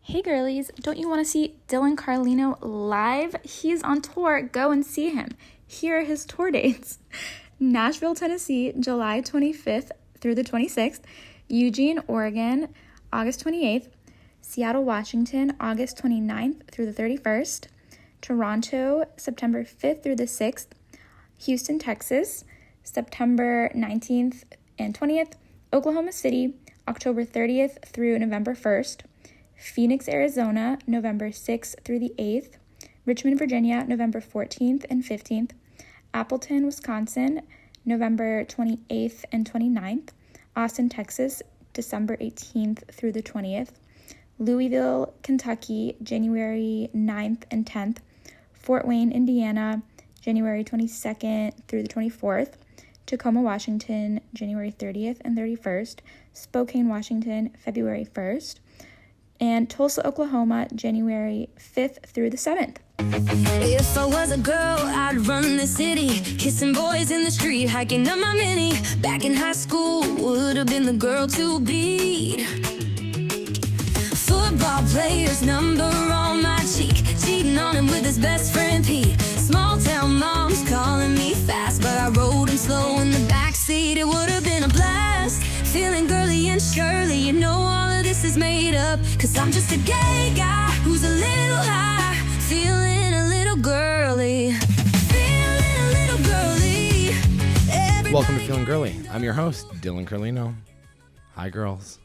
Hey girlies, don't you want to see Dylan Carlino live? He's on tour. Go and see him. Here are his tour dates. Nashville, Tennessee, July 25th through the 26th. Eugene, Oregon, August 28th. Seattle, Washington, August 29th through the 31st. Toronto, September 5th through the 6th. Houston, Texas, September 19th and 20th. Oklahoma City, October 30th through November 1st. Phoenix, Arizona, November 6th through the 8th. Richmond, Virginia, November 14th and 15th. Appleton, Wisconsin, November 28th and 29th. Austin, Texas, December 18th through the 20th. Louisville, Kentucky, January 9th and 10th. Fort Wayne, Indiana, January 22nd through the 24th. Tacoma, Washington, January 30th and 31st. Spokane, Washington, February 1st. And Tulsa, Oklahoma, January 5th through the 7th. If I was a girl, I'd run the city, kissing boys in the street, hiking up my mini. Back in high school, would have been the girl to beat. Football player's number on my cheek, cheating on him with his best friend Pete. Small town moms calling me fast, but I rode him slow in the backseat. It would have been a blast, feeling girly and Shirley. You know all of this is made up, cause I'm just a gay guy who's a little high, feeling a little girly, feeling a little girly. Welcome to Feelin Girlie. I'm your host, Dylan Carlino. Hi, girls.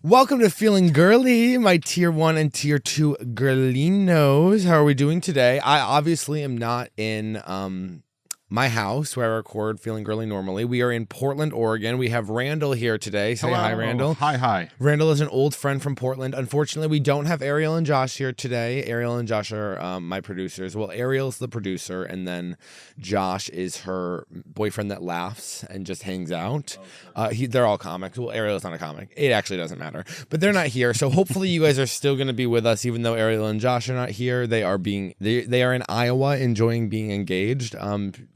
Welcome to Feelin Girlie, my tier 1 and tier 2 girlinos. How are we doing today? I obviously am not in my house where I record Feelin Girlie normally. We are in Portland, Oregon. We have Randall here today. Say hi, Randall. Hi. Randall is an old friend from Portland. Unfortunately, we don't have Ariel and Josh here today. Ariel and Josh are my producers. Well, Ariel's the producer, and then Josh is her boyfriend that laughs and just hangs out. They're all comics. Well, Ariel's not a comic. It actually doesn't matter. But they're not here, so hopefully you guys are still going to be with us, even though Ariel and Josh are not here. They are in Iowa enjoying being engaged.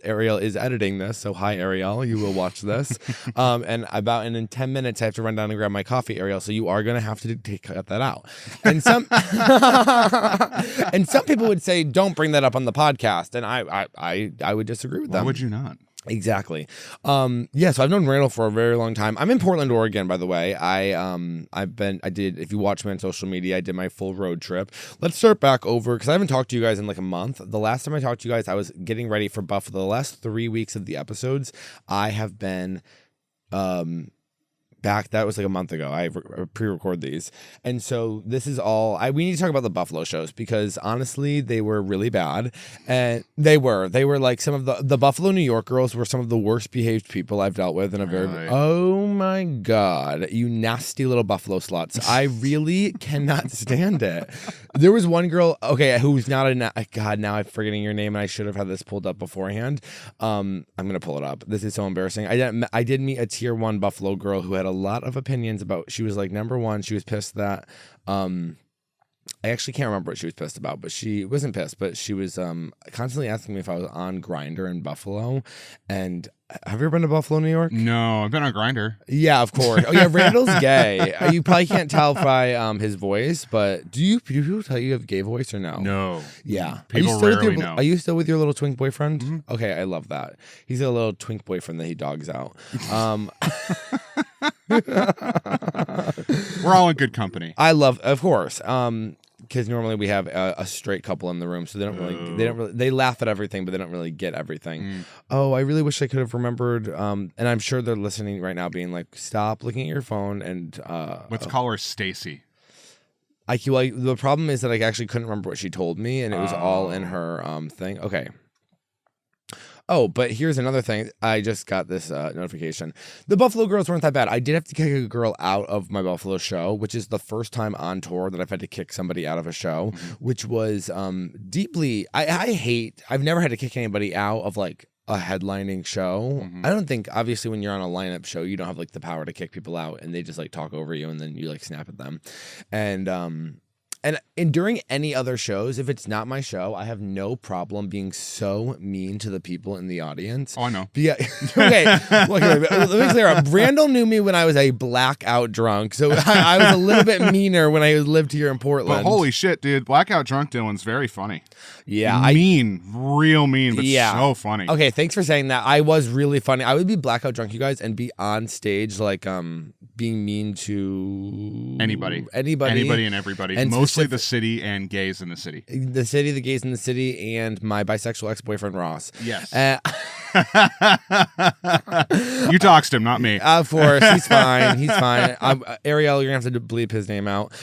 Ariel is editing this, so hi, Ariel. You will watch this. And in 10 minutes, I have to run down and grab my coffee, Ariel, so you are going to have to cut that out. And some and some people would say, don't bring that up on the podcast, and I would disagree with them. Why would you not? Exactly. So I've known Randall for a very long time. I'm in Portland, Oregon, by the way. If you watch me on social media, I did my full road trip. Let's start back over, because I haven't talked to you guys in like a month. The last time I talked to you guys, I was getting ready for Buffalo. The last 3 weeks of the episodes, I have been, back. That was like a month ago. I pre-record these, and so this is all. We need to talk about the Buffalo shows, because honestly, they were really bad, and they were like some of the Buffalo, New York girls were some of the worst behaved people I've dealt with in a very. Oh my god, you nasty little Buffalo sluts! I really cannot stand it. There was one girl, who's not God. Now I'm forgetting your name, and I should have had this pulled up beforehand. I'm gonna pull it up. This is so embarrassing. I did meet a tier 1 Buffalo girl who had a lot of opinions about. She was like, number one, she was pissed that I actually can't remember what she was pissed about, but she wasn't pissed, but she was constantly asking me if I was on Grindr in Buffalo. And have you ever been to Buffalo, New York? No, I've been on Grindr. Yeah, of course. Oh yeah, Randall's gay. You probably can't tell by his voice, but do people tell you have a gay voice or no? No. Yeah. People rarely know. Are you still with your little twink boyfriend? Mm-hmm. Okay, I love that. He's a little twink boyfriend that he dogs out. We're all in good company. Of course. Because normally we have a straight couple in the room, so they laugh at everything, but they don't really get everything. Oh, I really wish I could have remembered. And I'm sure they're listening right now, being like, "Stop looking at your phone." And let's call her Stacy. The problem is that I actually couldn't remember what she told me, and it was all in her thing. Okay. Oh, but here's another thing. I just got this notification. The Buffalo girls weren't that bad. I did have to kick a girl out of my Buffalo show, which is the first time on tour that I've had to kick somebody out of a show, which was deeply. I've never had to kick anybody out of like a headlining show. I don't think, obviously, when you're on a lineup show, you don't have like the power to kick people out, and they just like talk over you, and then you like snap at them. And And during any other shows, if it's not my show, I have no problem being so mean to the people in the audience. Oh, I know. Yeah. Okay. Let me clear up. Randall knew me when I was a blackout drunk, so I was a little bit meaner when I lived here in Portland. But holy shit, dude. Blackout Drunk Dylan's very funny. Yeah. Real mean, but so funny. Okay, thanks for saying that. I was really funny. I would be blackout drunk, you guys, and be on stage like being mean to Anybody and everybody. And Mostly the city and gays in the city. The city, the gays in the city, and my bisexual ex-boyfriend Ross. Yes. You doxed him, not me. Of course, he's fine. He's fine. Ariel, you're gonna have to bleep his name out.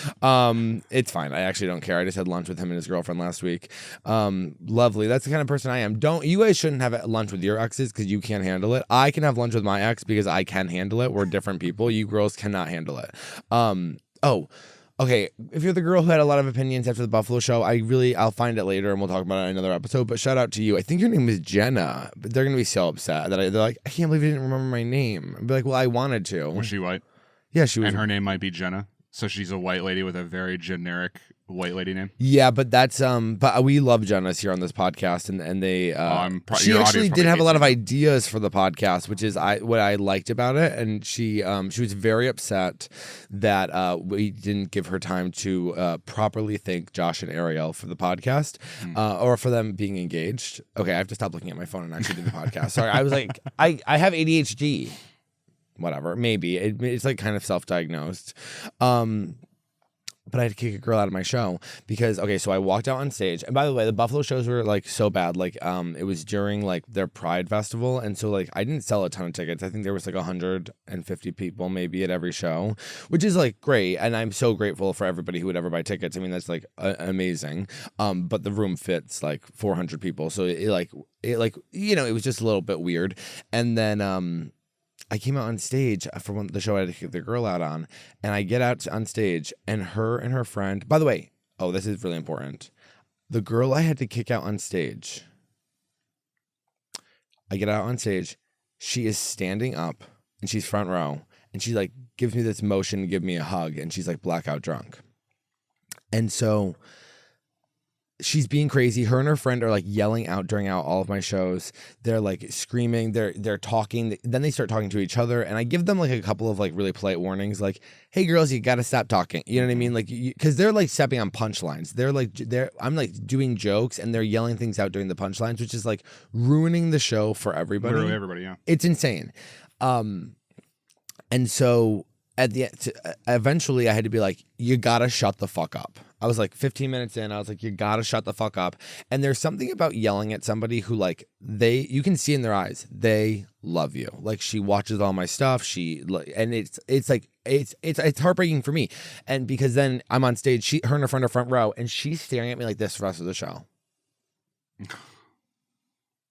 It's fine. I actually don't care. I just had lunch with him and his girlfriend last week. Lovely. That's the kind of person I am. You guys shouldn't have lunch with your exes because you can't handle it. I can have lunch with my ex because I can handle it. We're different people. You girls cannot handle it. Okay, if you're the girl who had a lot of opinions after the Buffalo show, I'll find it later and we'll talk about it in another episode, but shout out to you. I think your name is Jenna, but they're going to be so upset that they're like, I can't believe you didn't remember my name. I'd be like, well, I wanted to. Was she white? Yeah, she was. And her name might be Jenna, so she's a white lady with a very generic white lady name. Yeah, but that's but we love Jenna's here on this podcast, and they she actually did have a lot of ideas for the podcast, which is what I liked about it, and she was very upset that we didn't give her time to properly thank Josh and Ariel for the podcast or for them being engaged. Okay, I have to stop looking at my phone and actually do the podcast. Sorry, I was like, I have ADHD. Whatever, maybe it's like kind of self-diagnosed. But I had to kick a girl out of my show because, okay, so I walked out on stage. And by the way, the Buffalo shows were like so bad. Like, it was during like their Pride Festival. And so like I didn't sell a ton of tickets. I think there was like 150 people maybe at every show, which is like great. And I'm so grateful for everybody who would ever buy tickets. I mean, that's like amazing. But the room fits like 400 people. So it was just a little bit weird. And then, I came out on stage for the show I had to kick the girl out on, and I get out on stage, and her friend, by the way, this is really important. The girl I had to kick out on stage, I get out on stage, she is standing up, and she's front row, and she like gives me this motion to give me a hug, and she's like blackout drunk. And so she's being crazy. Her and her friend are like yelling out during all of my shows. They're like screaming. They're talking. Then they start talking to each other. And I give them like a couple of like really polite warnings, like, "Hey girls, you got to stop talking." You know what I mean? Like, because they're like stepping on punchlines. I'm like doing jokes and they're yelling things out during the punchlines, which is like ruining the show for everybody. Literally everybody, yeah. It's insane. And so at the eventually I had to be like, you gotta shut the fuck up. I was like 15 minutes in, I was like, you gotta shut the fuck up. And there's something about yelling at somebody who like you can see in their eyes, they love you. Like she watches all my stuff. And it's heartbreaking for me. And because then I'm on stage, her and her friend are front row, and she's staring at me like this for the rest of the show.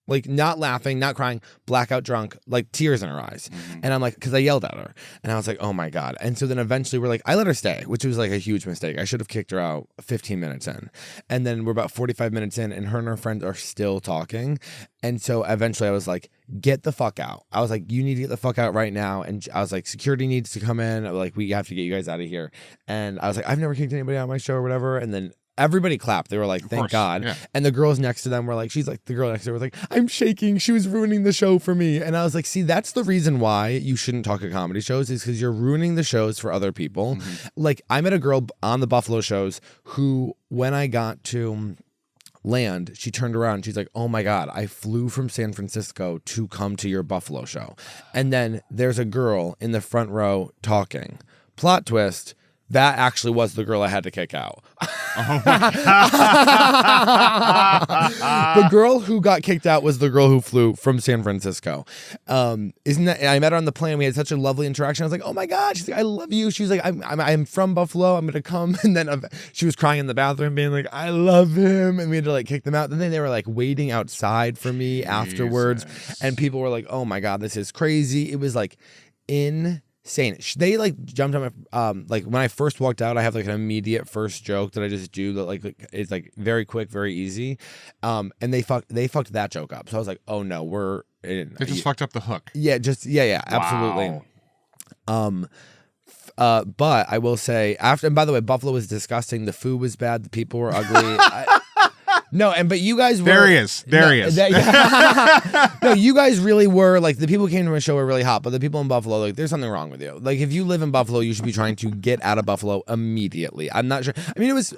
Like not laughing, not crying, blackout drunk, like tears in her eyes. Mm-hmm. And I'm like, because I yelled at her. And I was like, oh my God. And so then eventually we're like, I let her stay, which was like a huge mistake. I should have kicked her out 15 minutes in. And then we're about 45 minutes in, and her and her friends are still talking. And so eventually I was like, get the fuck out. I was like, you need to get the fuck out right now. And I was like, security needs to come in. Like, we have to get you guys out of here. And I was like, I've never kicked anybody out of my show or whatever. And then everybody clapped. They were like, thank God. Yeah. And the girls next to them were like, the girl next to her was like, I'm shaking. She was ruining the show for me. And I was like, see, that's the reason why you shouldn't talk at comedy shows, is because you're ruining the shows for other people. Mm-hmm. Like, I met a girl on the Buffalo shows who, when I got to land, she turned around and she's like, oh my God, I flew from San Francisco to come to your Buffalo show. And then there's a girl in the front row talking. Plot twist, that actually was the girl I had to kick out. Oh the girl who got kicked out was the girl who flew from San Francisco. Isn't that? I met her on the plane. We had such a lovely interaction. I was like, "Oh my God!" She's like, "I love you." She was like, "I'm from Buffalo. I'm gonna come." And then she was crying in the bathroom, being like, "I love him," and we had to like kick them out. And then they were like waiting outside for me afterwards, and people were like, "Oh my God, this is crazy." It was like insane. They like jumped on my like when I first walked out, I have like an immediate first joke that I just do that like it's like very quick, very easy. And they fucked that joke up. So I was like, oh no, they just fucked up the hook. Yeah, absolutely. But I will say after, and by the way, Buffalo was disgusting. The food was bad. The people were ugly. But you guys were. There he is. No, you guys really were, like, the people who came to my show were really hot, but the people in Buffalo, like, there's something wrong with you. Like, if you live in Buffalo, you should be trying to get out of Buffalo immediately. I'm not sure. I mean, it was,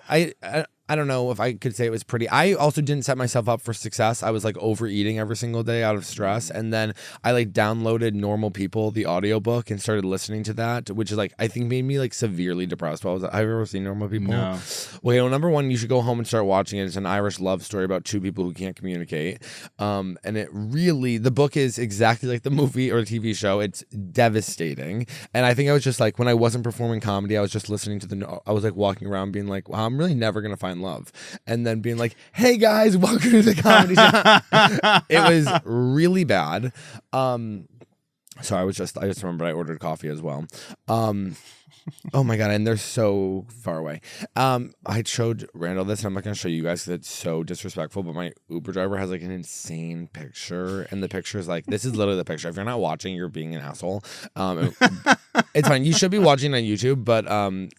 I don't know if I could say it was pretty. I also didn't set myself up for success. I was like overeating every single day out of stress. And then I like downloaded Normal People, the audiobook, and started listening to that, which is like, I think made me like severely depressed. Have you ever seen Normal People? No. Well, number one, you should go home and start watching it. It's an Irish love story about two people who can't communicate. And it really, the book is exactly like the movie or TV show. It's devastating. And I think I was just like, when I wasn't performing comedy, I was just listening to I was like walking around being like, wow, I'm really never going to find love, and then being like, hey guys, welcome to the comedy show. It was really bad. So I just remembered I ordered coffee as well. Oh my god, and they're so far away. I showed Randall this, and I'm not gonna show you guys because it's so disrespectful, but my Uber driver has like an insane picture, and the picture is like, this is literally the picture. If you're not watching, you're being an asshole. It's fine, you should be watching on YouTube, but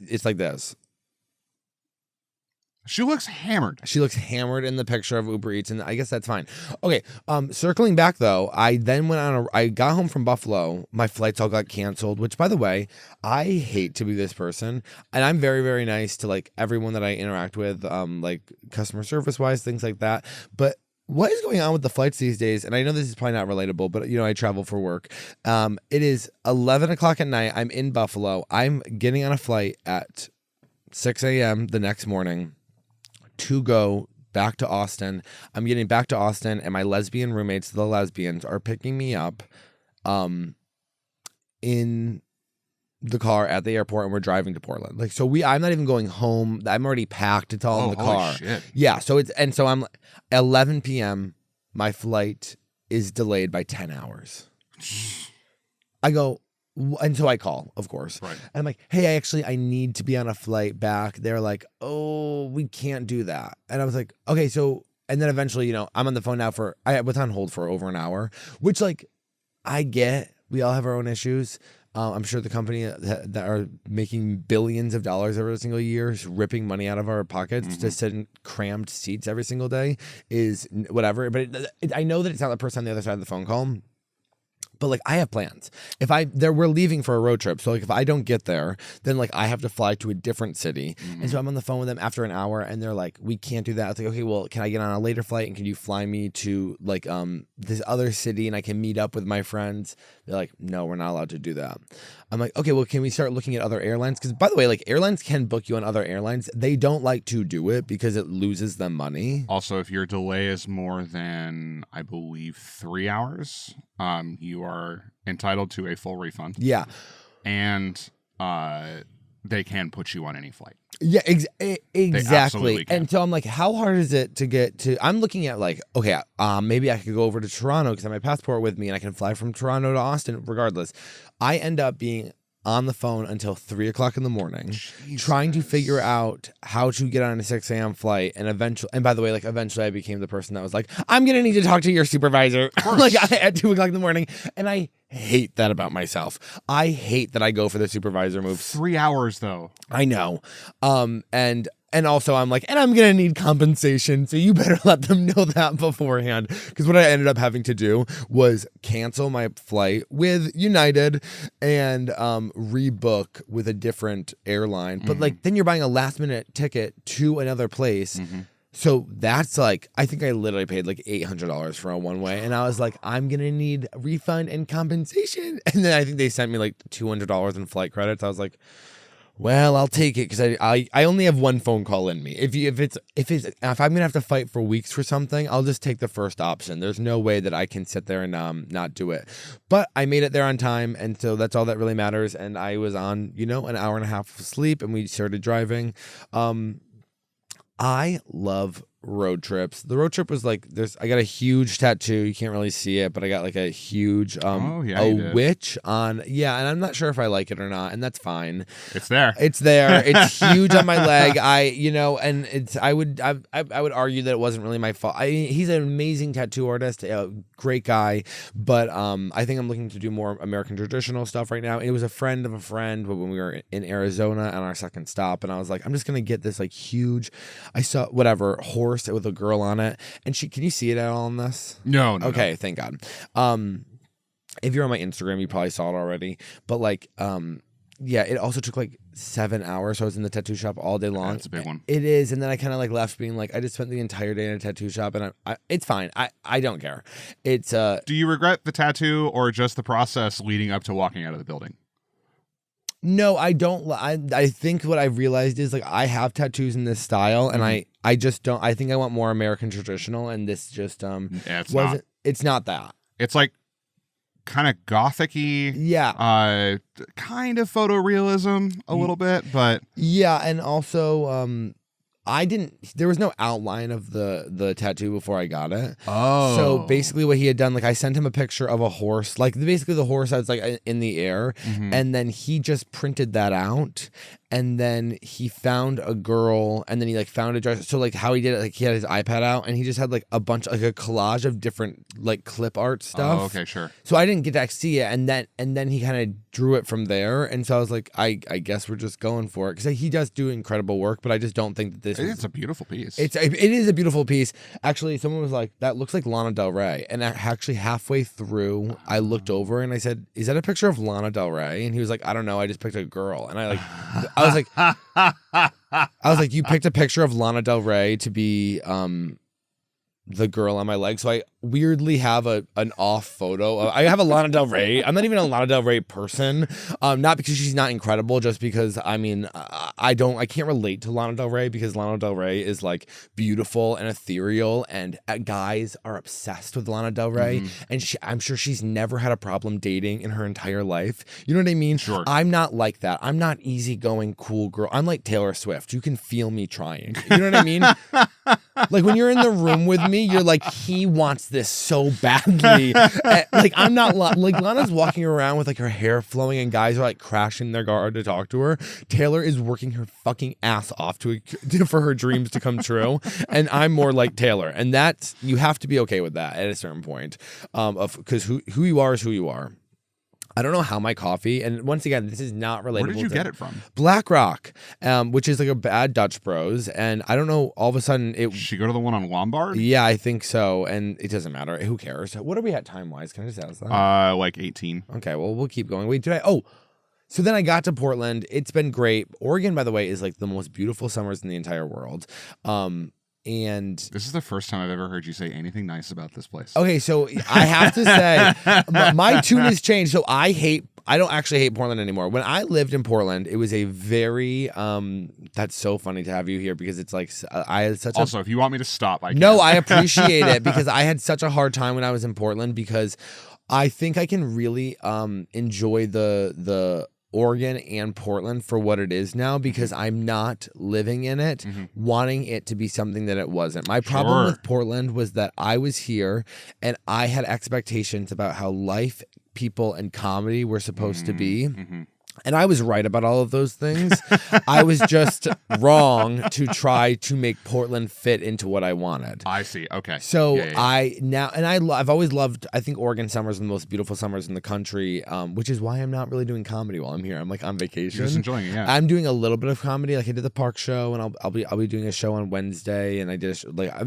it's like this. She looks hammered. She looks hammered in the picture of Uber Eats, and I guess that's fine. Okay, circling back though, I then I got home from Buffalo. My flights all got canceled, which, by the way, I hate to be this person, and I'm very, very nice to like everyone that I interact with, like customer service wise, things like that. But what is going on with the flights these days? And I know this is probably not relatable, but I travel for work. It is 11 o'clock at night. I'm in Buffalo. I'm getting on a flight at 6 a.m. the next morning to go back to Austin. I'm getting back to Austin, and my lesbian roommates, the lesbians, are picking me up in the car at the airport, and we're driving to Portland. Like, so I'm not even going home. I'm already packed. It's all in the car. Shit. Yeah. So I'm 11 p.m. My flight is delayed by 10 hours. I go, and so I call, of course. Right. And I'm like, hey, I need to be on a flight back. They're like, oh, we can't do that. And I was like, okay, so, and then eventually, I'm on the phone now I was on hold for over an hour, which, like, I get, we all have our own issues. I'm sure the company that are making billions of dollars every single year, is ripping money out of our pockets to sit in crammed seats every single day is whatever. But I know that it's not the person on the other side of the phone call. But like, I have plans. We're leaving for a road trip. So like, if I don't get there, then like I have to fly to a different city. And so I'm on the phone with them after an hour, and they're like, we can't do that. It's like, okay, well, can I get on a later flight, and can you fly me to like this other city, and I can meet up with my friends? They're like, no, we're not allowed to do that. I'm like, okay, well, can we start looking at other airlines? Because, by the way, like, airlines can book you on other airlines. They don't like to do it because it loses them money. Also, if your delay is more than, I believe, 3 hours, you are entitled to a full refund. Yeah. And they can put you on any flight. Yeah, exactly. Can. And so I'm like, how hard is it to get to? I'm looking at like, okay, maybe I could go over to Toronto because I have my passport with me, and I can fly from Toronto to Austin regardless. I end up being on the phone until 3 o'clock in the morning, trying to figure out how to get on a 6 a.m. flight. And by the way, like, eventually I became the person that was like, I'm going to need to talk to your supervisor like at 2 o'clock in the morning. And I hate that about myself. I hate that I go for the supervisor move. 3 hours though. I know. And also I'm like, and I'm going to need compensation. So you better let them know that beforehand. Because what I ended up having to do was cancel my flight with United and rebook with a different airline. But like, then you're buying a last minute ticket to another place. So that's like, I think I literally paid like $800 for a one way. And I was like, I'm going to need a refund and compensation. And then I think they sent me like $200 in flight credits. I was like, well, I'll take it because I only have one phone call in me. If I'm gonna have to fight for weeks for something, I'll just take the first option. There's no way that I can sit there and not do it. But I made it there on time, and so that's all that really matters. And I was on, an hour and a half of sleep, and we started driving. I love road trips. The road trip was like I got a huge tattoo. You can't really see it, but I got like a huge a witch on. Yeah, and I'm not sure if I like it or not, and that's fine. It's there. It's there. It's huge on my leg. I would argue that it wasn't really my fault. He's an amazing tattoo artist, a great guy, but I think I'm looking to do more American traditional stuff right now. It was a friend of a friend when we were in Arizona on our second stop, and I was like, I'm just gonna get this like huge, I saw whatever horse with a girl on it, and can you see it at all in this? No. Okay, thank God. If you're on my Instagram, you probably saw it already, but like yeah, it also took like 7 hours. So I was in the tattoo shop all day long. That's a big one. It is, and then I kind of like left being like, I just spent the entire day in a tattoo shop, and it's fine. I don't care. It's Do you regret the tattoo or just the process leading up to walking out of the building? No, I don't. I think what I've realized is like I have tattoos in this style, and I just don't. I think I want more American traditional, and this just It's not that. It's like kind of gothic-y. Yeah. Kind of photorealism a little bit, but yeah, and also there was no outline of the tattoo before I got it. Oh. So basically what he had done, like I sent him a picture of a horse, like basically the horse that's like in the air, and then he just printed that out, and then he found a girl, and then he like found a dress. So like how he did it, like he had his iPad out, and he just had like a bunch, like a collage of different like clip art stuff. Oh, okay, sure. So I didn't get to see it, and then he kind of drew it from there, and so I was like, I guess we're just going for it, because he does do incredible work, but I just don't think that this. It's a beautiful piece. It is a beautiful piece. Actually, someone was like, that looks like Lana Del Rey, and actually halfway through, I looked over and I said, is that a picture of Lana Del Rey? And he was like, I don't know, I just picked a girl, and I was like, you picked a picture of Lana Del Rey to be the girl on my leg. So I weirdly have an off photo. I have a Lana Del Rey. I'm not even a Lana Del Rey person. Not because she's not incredible, just because I can't relate to Lana Del Rey, because Lana Del Rey is like beautiful and ethereal, and guys are obsessed with Lana Del Rey, and I'm sure she's never had a problem dating in her entire life. You know what I mean? Sure. I'm not like that. I'm not easygoing, cool girl. I'm like Taylor Swift. You can feel me trying. You know what I mean? Like when you're in the room with me, you're like, he wants this so badly. Like I'm not like Lana's walking around with like her hair flowing, and guys are like crashing their guard to talk to her. Taylor is working her fucking ass off for her dreams to come true, and I'm more like Taylor, and that's, you have to be okay with that at a certain point, because who you are is who you are. I don't know how my coffee, and once again, this is not relatable. Where did you get it from? Black Rock, which is like a bad Dutch Bros, and I don't know, all of a sudden She go to the one on Lombard? Yeah, I think so, and it doesn't matter. Who cares? What are we at time-wise? Can I just ask that? Like 18. Okay, well, we'll keep going. Wait, so then I got to Portland. It's been great. Oregon, by the way, is like the most beautiful summers in the entire world. And this is the first time I've ever heard you say anything nice about this place. Okay, so I have to say, my tune has changed. So I don't actually hate Portland anymore. When I lived in Portland, it was a very, that's so funny to have you here, because it's like, I had such Also, if you want me to stop, I can. No, I appreciate it, because I had such a hard time when I was in Portland, because I think I can really enjoy the Oregon and Portland for what it is now, because I'm not living in it, wanting it to be something that it wasn't. My problem with Portland was that I was here and I had expectations about how life, people, and comedy were supposed to be. And I was right about all of those things. I was just wrong to try to make Portland fit into what I wanted. I see. Okay. So I've always loved, I think Oregon summers are the most beautiful summers in the country, which is why I'm not really doing comedy while I'm here. I'm like on vacation. You're just enjoying it, yeah. I'm doing a little bit of comedy. Like I did the Park show, and I'll be doing a show on Wednesday, and I did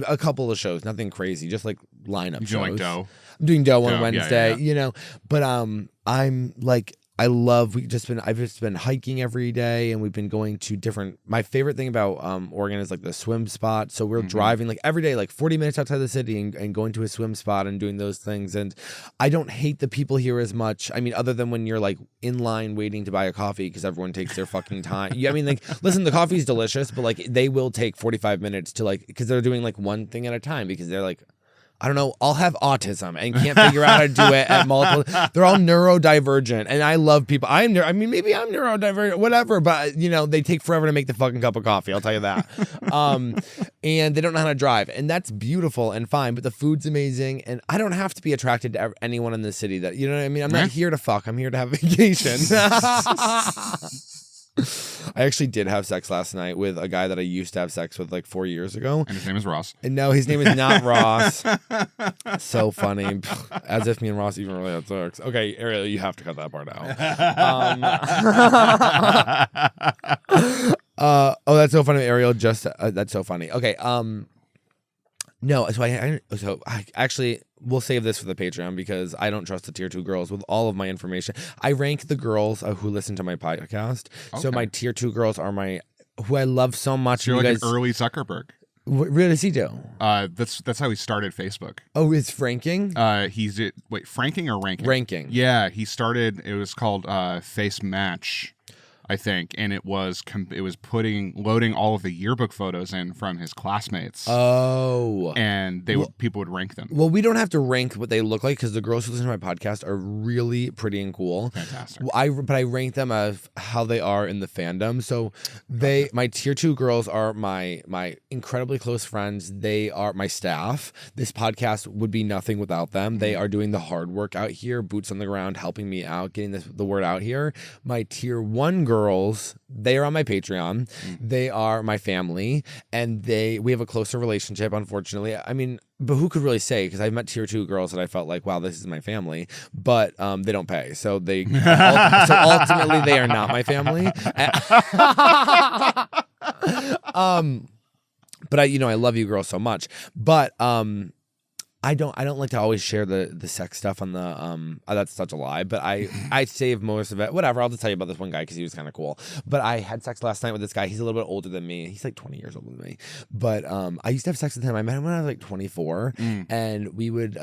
a couple of shows, nothing crazy, just like lineup shows. You're doing Doe. I'm doing Doe on Wednesday, yeah. you know. But I'm like, I've just been hiking every day, and we've been going to different. My favorite thing about Oregon is like the swim spot. So we're driving like every day, like 40 minutes outside the city, and going to a swim spot and doing those things. And I don't hate the people here as much. I mean, other than when you're like in line waiting to buy a coffee because everyone takes their fucking time. I mean, like, listen, the coffee's delicious, but like they will take 45 minutes to like, because they're doing like one thing at a time, because they're like, I don't know, all have autism and can't figure out how to do it at multiple. They're all neurodivergent, and I love people. I mean, maybe I'm neurodivergent, whatever, but they take forever to make the fucking cup of coffee. I'll tell you that. And they don't know how to drive, and that's beautiful and fine. But the food's amazing, and I don't have to be attracted to anyone in the city. That you know what I mean. I'm not here to fuck. I'm here to have vacation. I actually did have sex last night with a guy that I used to have sex with like 4 years ago. And his name is Ross. And no, his name is not Ross. So funny. As if me and Ross even really had sex. Okay, Ariel, you have to cut that part out. Oh, that's so funny, Ariel. Just that's so funny. Okay. No, so I actually we'll save this for the Patreon because I don't trust the tier 2 girls with all of my information. I rank the girls who listen to my podcast. Okay. So my tier 2 girls are who I love so much. So you're like an early Zuckerberg. What does he do? That's how he started Facebook. Oh, it's franking? Franking or ranking? Ranking. Yeah, he started. It was called Face Match, I think, and it was loading all of the yearbook photos in from his classmates. Oh, and people would rank them. Well, we don't have to rank what they look like because the girls who listen to my podcast are really pretty and cool. Fantastic. But I rank them of how they are in the fandom. So my tier 2 girls are my incredibly close friends. They are my staff. This podcast would be nothing without them. They are doing the hard work out here, boots on the ground, helping me out, getting the word out here. My tier 1 girls, they are on my Patreon. They are my family, and we have a closer relationship, unfortunately. I mean, but who could really say? Because I've met tier 2 girls that I felt like, wow, this is my family, but they don't pay, so so ultimately they are not my family. But I love you girls so much, but I don't like to always share the sex stuff on the that's such a lie, but I save most of it. Whatever, I'll just tell you about this one guy because he was kind of cool. But I had sex last night with this guy. He's a little bit older than me. He's like 20 years older than me. But I used to have sex with him. I met him when I was like 24, and we would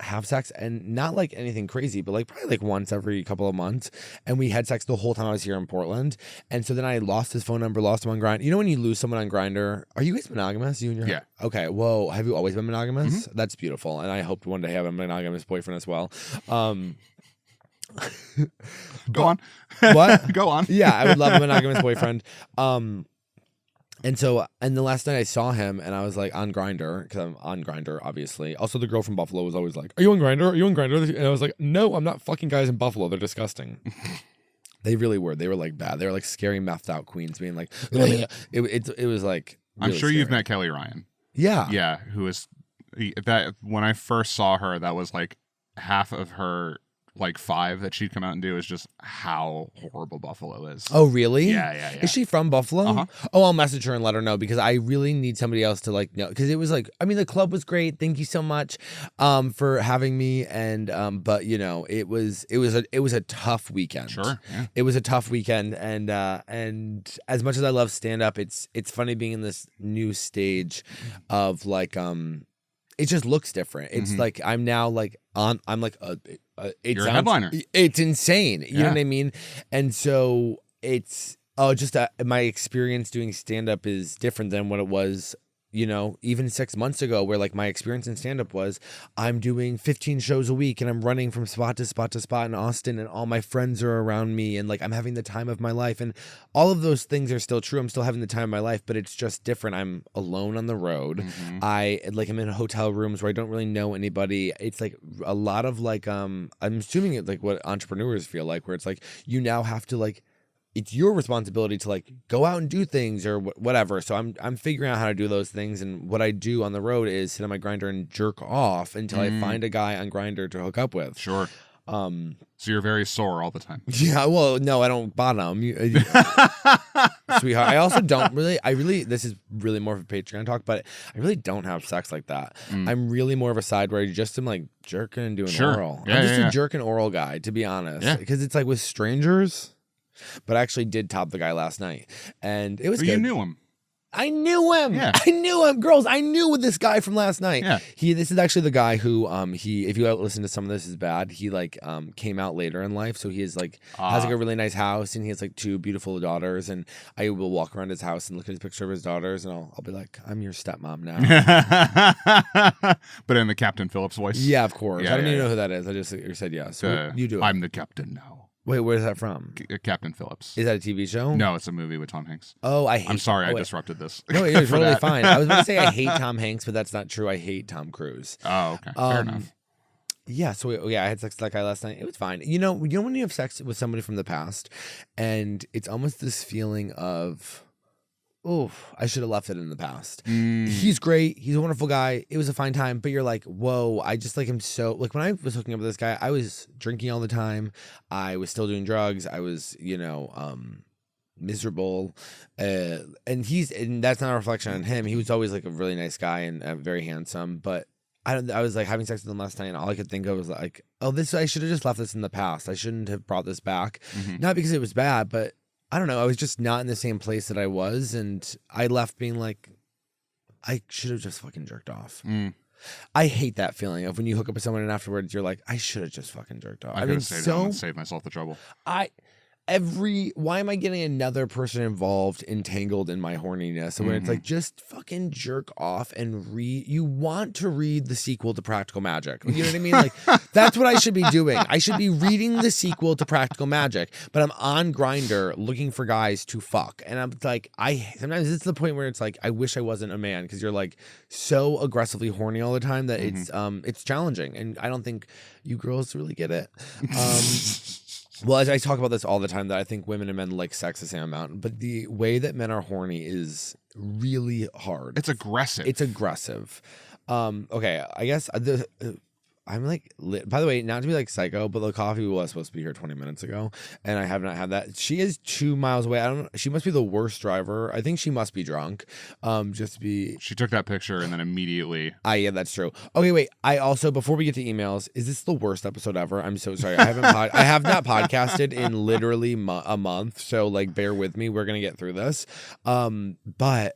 have sex, and not like anything crazy, but like probably like once every couple of months. And we had sex the whole time I was here in Portland. And so then I lost his phone number, lost him on Grindr. You know when you lose someone on Grindr? Are you guys monogamous? You and your Okay. Whoa. Have you always been monogamous? Mm-hmm. That's beautiful, and I hope one day have a monogamous boyfriend as well. Go on. What? Go on. Yeah, I would love a monogamous boyfriend. And the last night I saw him, and I was like on Grindr, because I'm on Grindr, obviously. Also, the girl from Buffalo was always like, "Are you on Grindr? Are you on Grindr?" And I was like, "No, I'm not fucking guys in Buffalo. They're disgusting." They really were. They were like bad. They were like scary, methed out queens, being like, it was like. Really I'm sure scary. you've met Kelly Ryan. Yeah. Yeah, who is that? When I first saw her, that was like half of her like 5 that she'd come out and do is just how horrible Buffalo is. Oh, really? Yeah. Is she from Buffalo? Uh-huh. Oh, I'll message her and let her know, because I really need somebody else to like know, because it was like, I mean, the club was great. Thank you so much for having me, and but it was a tough weekend. Sure. Yeah. It was a tough weekend, and as much as I love stand up, it's funny being in this new stage of like it just looks different. It's like I'm now like I'm like you're a headliner. It's insane. You know what I mean? And so it's my experience doing stand up is different than what it was, even 6 months ago, where like my experience in stand up was I'm doing 15 shows a week and I'm running from spot to spot to spot in Austin, and all my friends are around me, and like I'm having the time of my life, and all of those things are still true. I'm still having the time of my life, but it's just different. I'm alone on the road. Mm-hmm. I'm in hotel rooms where I don't really know anybody. It's like a lot of like I'm assuming it's like what entrepreneurs feel like, where it's like you now have to like, it's your responsibility to like go out and do things or whatever. So I'm figuring out how to do those things. And what I do on the road is sit on my Grindr and jerk off until I find a guy on Grindr to hook up with. Sure. So you're very sore all the time. Yeah. Well, no, I don't bottom. Sweetheart. I also don't really, this is really more of a Patreon talk, but I really don't have sex like that. I'm really more of a side where I just am like jerking and doing oral. Yeah, I'm just a jerk and oral guy, to be honest. Yeah. Because it's like with strangers. But I actually did top the guy last night, and it was good. You knew him. I knew him. Yeah. I knew him. Girls, I knew this guy from last night. Yeah. This is actually the guy who if you listen to some of this is bad, he like came out later in life. So he is like has like a really nice house and he has like 2 beautiful daughters. And I will walk around his house and look at his picture of his daughters and I'll be like, I'm your stepmom now. But in the Captain Phillips voice. Yeah, of course. Yeah, I don't even know who that is. I just said yes. So you do it. I'm the captain now. Wait, where's that from? Captain Phillips. Is that a TV show? No, it's a movie with Tom Hanks. Oh, I'm sorry, I disrupted this. No, it was really fine. I was going to say I hate Tom Hanks, but that's not true. I hate Tom Cruise. Oh, okay. Fair enough. Yeah, so I had sex with that guy last night. It was fine. You know when you have sex with somebody from the past, and it's almost this feeling of, oh, I should have left it in the past. He's great. He's a wonderful guy. It was a fine time. But you're like, whoa, I just like him so. Like when I was hooking up with this guy, I was drinking all the time. I was still doing drugs. I was, miserable. And that's not a reflection on him. He was always like a really nice guy and very handsome. But I was like having sex with him last night, and all I could think of was like, oh, I should have just left this in the past. I shouldn't have brought this back. Not because it was bad, but I don't know. I was just not in the same place that I was, and I left being like, I should have just fucking jerked off. I hate that feeling of when you hook up with someone and afterwards you're like, I should have just fucking jerked off. I mean, save myself the trouble. Why am I getting another person involved, entangled in my horniness? And when it's like, just fucking jerk off and you want to read the sequel to Practical Magic. You know what I mean? Like, that's what I should be doing. I should be reading the sequel to Practical Magic, but I'm on Grindr looking for guys to fuck. And I'm like, sometimes it's the point where it's like, I wish I wasn't a man because you're like so aggressively horny all the time that it's challenging. And I don't think you girls really get it. Well, I talk about this all the time that I think women and men like sex the same amount, but the way that men are horny is really hard. It's aggressive. Okay, I guess I'm like lit. By the way, not to be like psycho, but the coffee was supposed to be here 20 minutes ago, and I have not had that. She is 2 miles away. She must be the worst driver. I think she must be drunk. She took that picture and then immediately. Yeah, that's true. Okay, wait. I also, before we get to emails, is this the worst episode ever? I'm so sorry. I have not podcasted in literally a month, so like bear with me. We're gonna get through this. But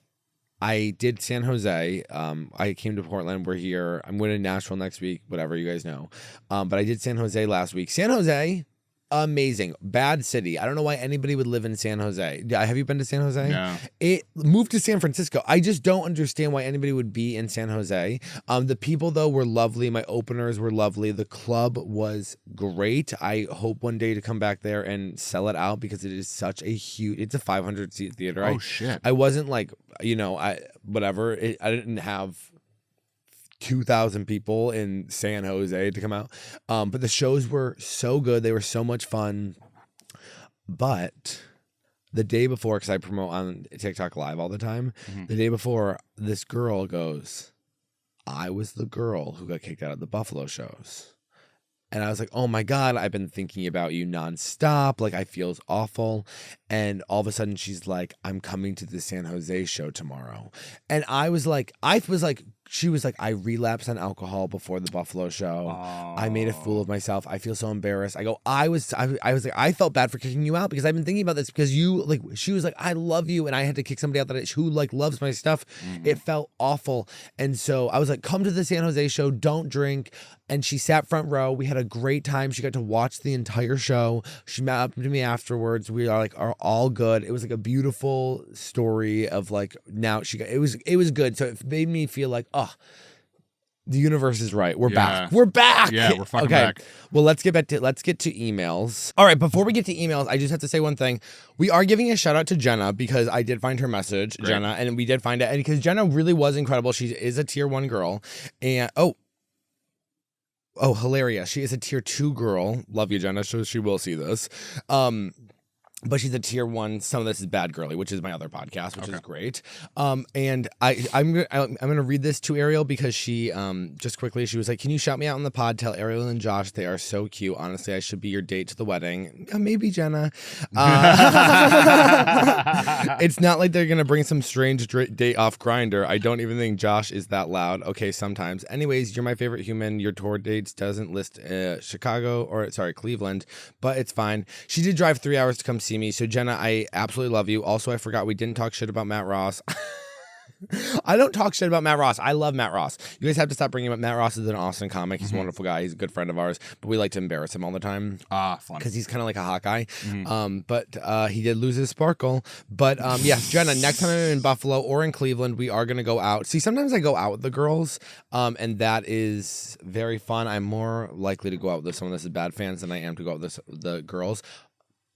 I did San Jose. I came to Portland. We're here. I'm going to Nashville next week, whatever you guys know. But I did San Jose last week. San Jose, amazing. Bad city. I don't know why anybody would live in San Jose. Have you been to San Jose? No. It moved to San Francisco. I just don't understand why anybody would be in San Jose. The people, though, were lovely. My openers were lovely. The club was great. I hope one day to come back there and sell it out because it is such a huge, it's a 500-seat theater. Oh, shit. I wasn't like, I didn't have 2,000 people in San Jose to come out. But the shows were so good. They were so much fun. But the day before, because I promote on TikTok Live all the time, the day before, this girl goes, I was the girl who got kicked out of the Buffalo shows. And I was like, oh my God, I've been thinking about you nonstop. Like, I feel awful. And all of a sudden she's like, I'm coming to the San Jose show tomorrow. And she was like, I relapsed on alcohol before the Buffalo show. Oh. I made a fool of myself. I feel so embarrassed. I go, I was like, I felt bad for kicking you out because I've been thinking about this because she was like, I love you. And I had to kick somebody out who like loves my stuff. It felt awful. And so I was like, come to the San Jose show. Don't drink. And she sat front row. We had a great time. She got to watch the entire show. She met up to me afterwards. We are all good. It was like a beautiful story of like, now it was good. So it made me feel like, oh, the universe is right. We're back. We're back. Yeah, we're fucking back. Well, let's get to emails. All right, before we get to emails, I just have to say one thing. We are giving a shout out to Jenna because I did find her message, Great. Jenna, and we did find it. And because Jenna really was incredible. She is a tier 1 girl. And hilarious. She is a tier 2 girl. Love you, Jenna. So she will see this. But she's a tier 1. Some of this is Bad Girlie, which is my other podcast, which is great. And I'm gonna read this to Ariel because she just quickly she was like, "Can you shout me out on the pod? Tell Ariel and Josh they are so cute. Honestly, I should be your date to the wedding. Maybe Jenna. It's not like they're gonna bring some strange date off Grindr. I don't even think Josh is that loud. Okay, sometimes. Anyways, you're my favorite human. Your tour dates doesn't list Cleveland, but it's fine. She did drive 3 hours to come see me. So Jenna, I absolutely love you. Also, I forgot we didn't talk shit about Matt Ross. I don't talk shit about Matt Ross. I love Matt Ross. You guys have to stop bringing up Matt Ross is an awesome comic. He's a wonderful guy. He's a good friend of ours, but we like to embarrass him all the time. Fun. Because he's kind of like a hot guy. But he did lose his sparkle. But yes, Jenna, next time I'm in Buffalo or in Cleveland, we are going to go out. See, sometimes I go out with the girls, and that is very fun. I'm more likely to go out with some of this bad fans than I am to go out with the girls.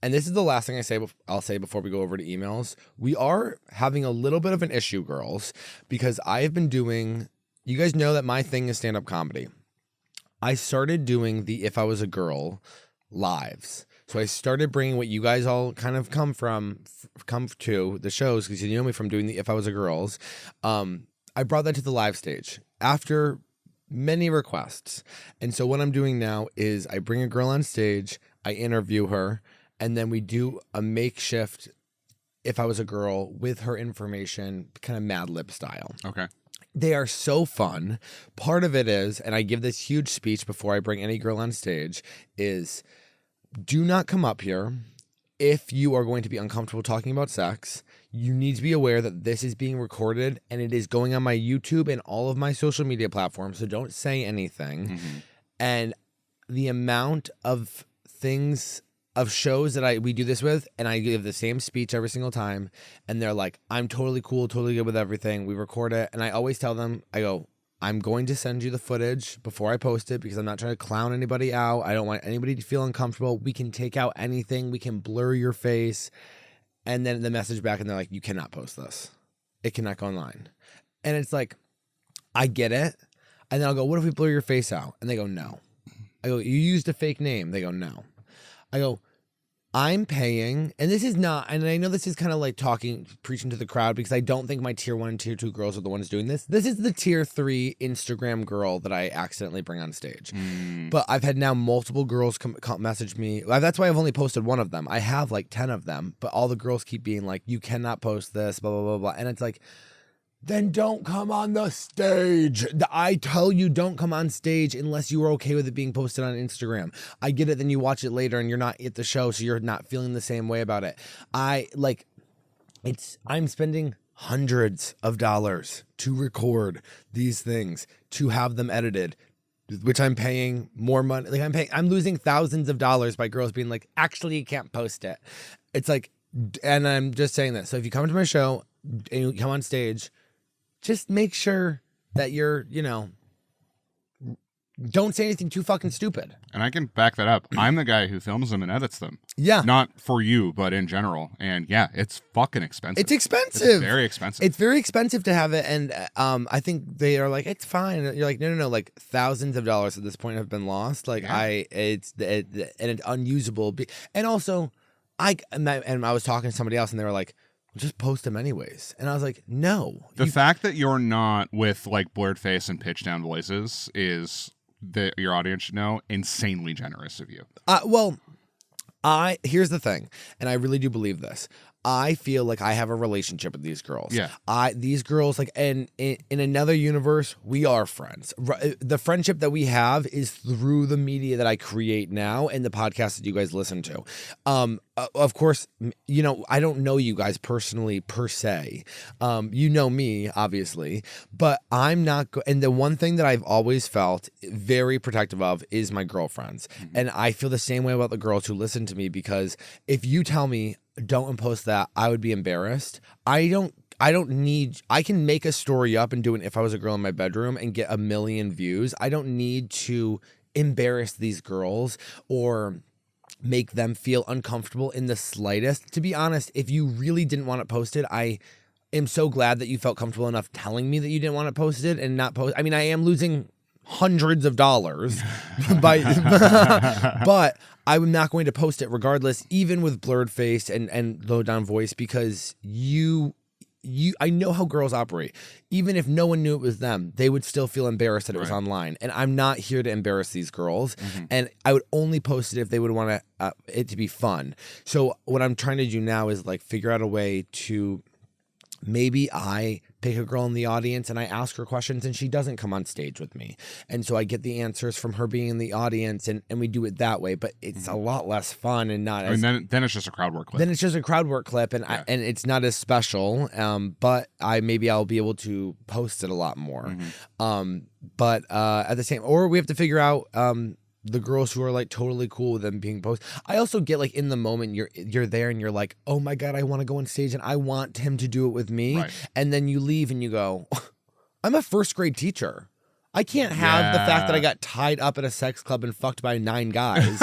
And this is the last thing I'll say before we go over to emails. We are having a little bit of an issue, girls, because I have been doing, you guys know that my thing is stand-up comedy. I started doing the If I Was a Girl lives. So I started bringing what you guys all kind of come to the shows, because you know me from doing the If I Was a Girls. I brought that to the live stage after many requests. And so what I'm doing now is I bring a girl on stage, I interview her, and then we do a makeshift If I Was a Girl with her information, kind of Mad Lib style. Okay. They are so fun. Part of it is, and I give this huge speech before I bring any girl on stage, is do not come up here if you are going to be uncomfortable talking about sex. You need to be aware that this is being recorded and it is going on my YouTube and all of my social media platforms, so don't say anything. And the amount of things, of shows that we do this with, and I give the same speech every single time, and they're like, I'm totally cool, totally good with everything. We record it, and I always tell them, I go, I'm going to send you the footage before I post it because I'm not trying to clown anybody out. I don't want anybody to feel uncomfortable. We can take out anything. We can blur your face. And then the message back, and they're like, you cannot post this. It cannot go online. And it's like, I get it. And then I'll go, what if we blur your face out? And they go, no. I go, you used a fake name. They go, no. I go, I'm paying, and this is not, and I know this is kind of like preaching to the crowd, because I don't think my tier 1 and tier 2 girls are the ones doing this. This is the tier 3 Instagram girl that I accidentally bring on stage. But I've had now multiple girls come message me. That's why I've only posted one of them. I have like 10 of them, but all the girls keep being like, you cannot post this, blah, blah, blah, blah. And it's like, then don't come on the stage. I tell you, don't come on stage unless you are okay with it being posted on Instagram. I get it. Then you watch it later and you're not at the show, so you're not feeling the same way about it. I'm spending hundreds of dollars to record these things, to have them edited, which I'm paying more money. I'm losing thousands of dollars by girls being like, actually, you can't post it. It's like, and I'm just saying that. So if you come to my show and you come on stage, just make sure that you're, don't say anything too fucking stupid. And I can back that up. I'm the guy who films them and edits them. Yeah. Not for you, but in general. And yeah, it's fucking expensive. It's expensive. It's very expensive. It's very expensive to have it. And I think they are like, it's fine. And you're like, no. Like thousands of dollars at this point have been lost. Like it's unusable. And also I was talking to somebody else and they were like, just post them anyways. And I was like, no. The fact that you're not with like blurred face and pitch down voices is, that your audience should know, insanely generous of you. Here's the thing, and I really do believe this. I feel like I have a relationship with these girls. Yeah. These girls, like, and in another universe, we are friends. The friendship that we have is through the media that I create now and the podcast that you guys listen to. Of course, I don't know you guys personally per se. You know me, obviously, but I'm not. And the one thing that I've always felt very protective of is my girlfriends. And I feel the same way about the girls who listen to me, because if you tell me, don't post that, I would be embarrassed. I can make a story up and do it If I Was a Girl in my bedroom and get 1 million views. I don't need to embarrass these girls or make them feel uncomfortable in the slightest. To be honest, if you really didn't want it posted, I am so glad that you felt comfortable enough telling me that you didn't want it posted and not post. I mean, I am losing hundreds of dollars but I'm not going to post it regardless, even with blurred face and low down voice, because I know how girls operate. Even if no one knew it was them, they would still feel embarrassed that it was online. And I'm not here to embarrass these girls. And I would only post it if they would want it to be fun. So what I'm trying to do now is like figure out a way to, maybe I pick a girl in the audience and I ask her questions and she doesn't come on stage with me. And so I get the answers from her being in the audience and we do it that way. But it's a lot less fun and not as... then it's just a crowd work clip. Then it's just a crowd work clip and and it's not as special. But I'll be able to post it a lot more. But at the same... Or we have to figure out... the girls who are like totally cool with them being posted. I also get like in the moment you're there and you're like, oh my God, I want to go on stage and I want him to do it with me. Right. And then you leave and you go, I'm a first grade teacher. I can't have the fact that I got tied up at a sex club and fucked by 9 guys.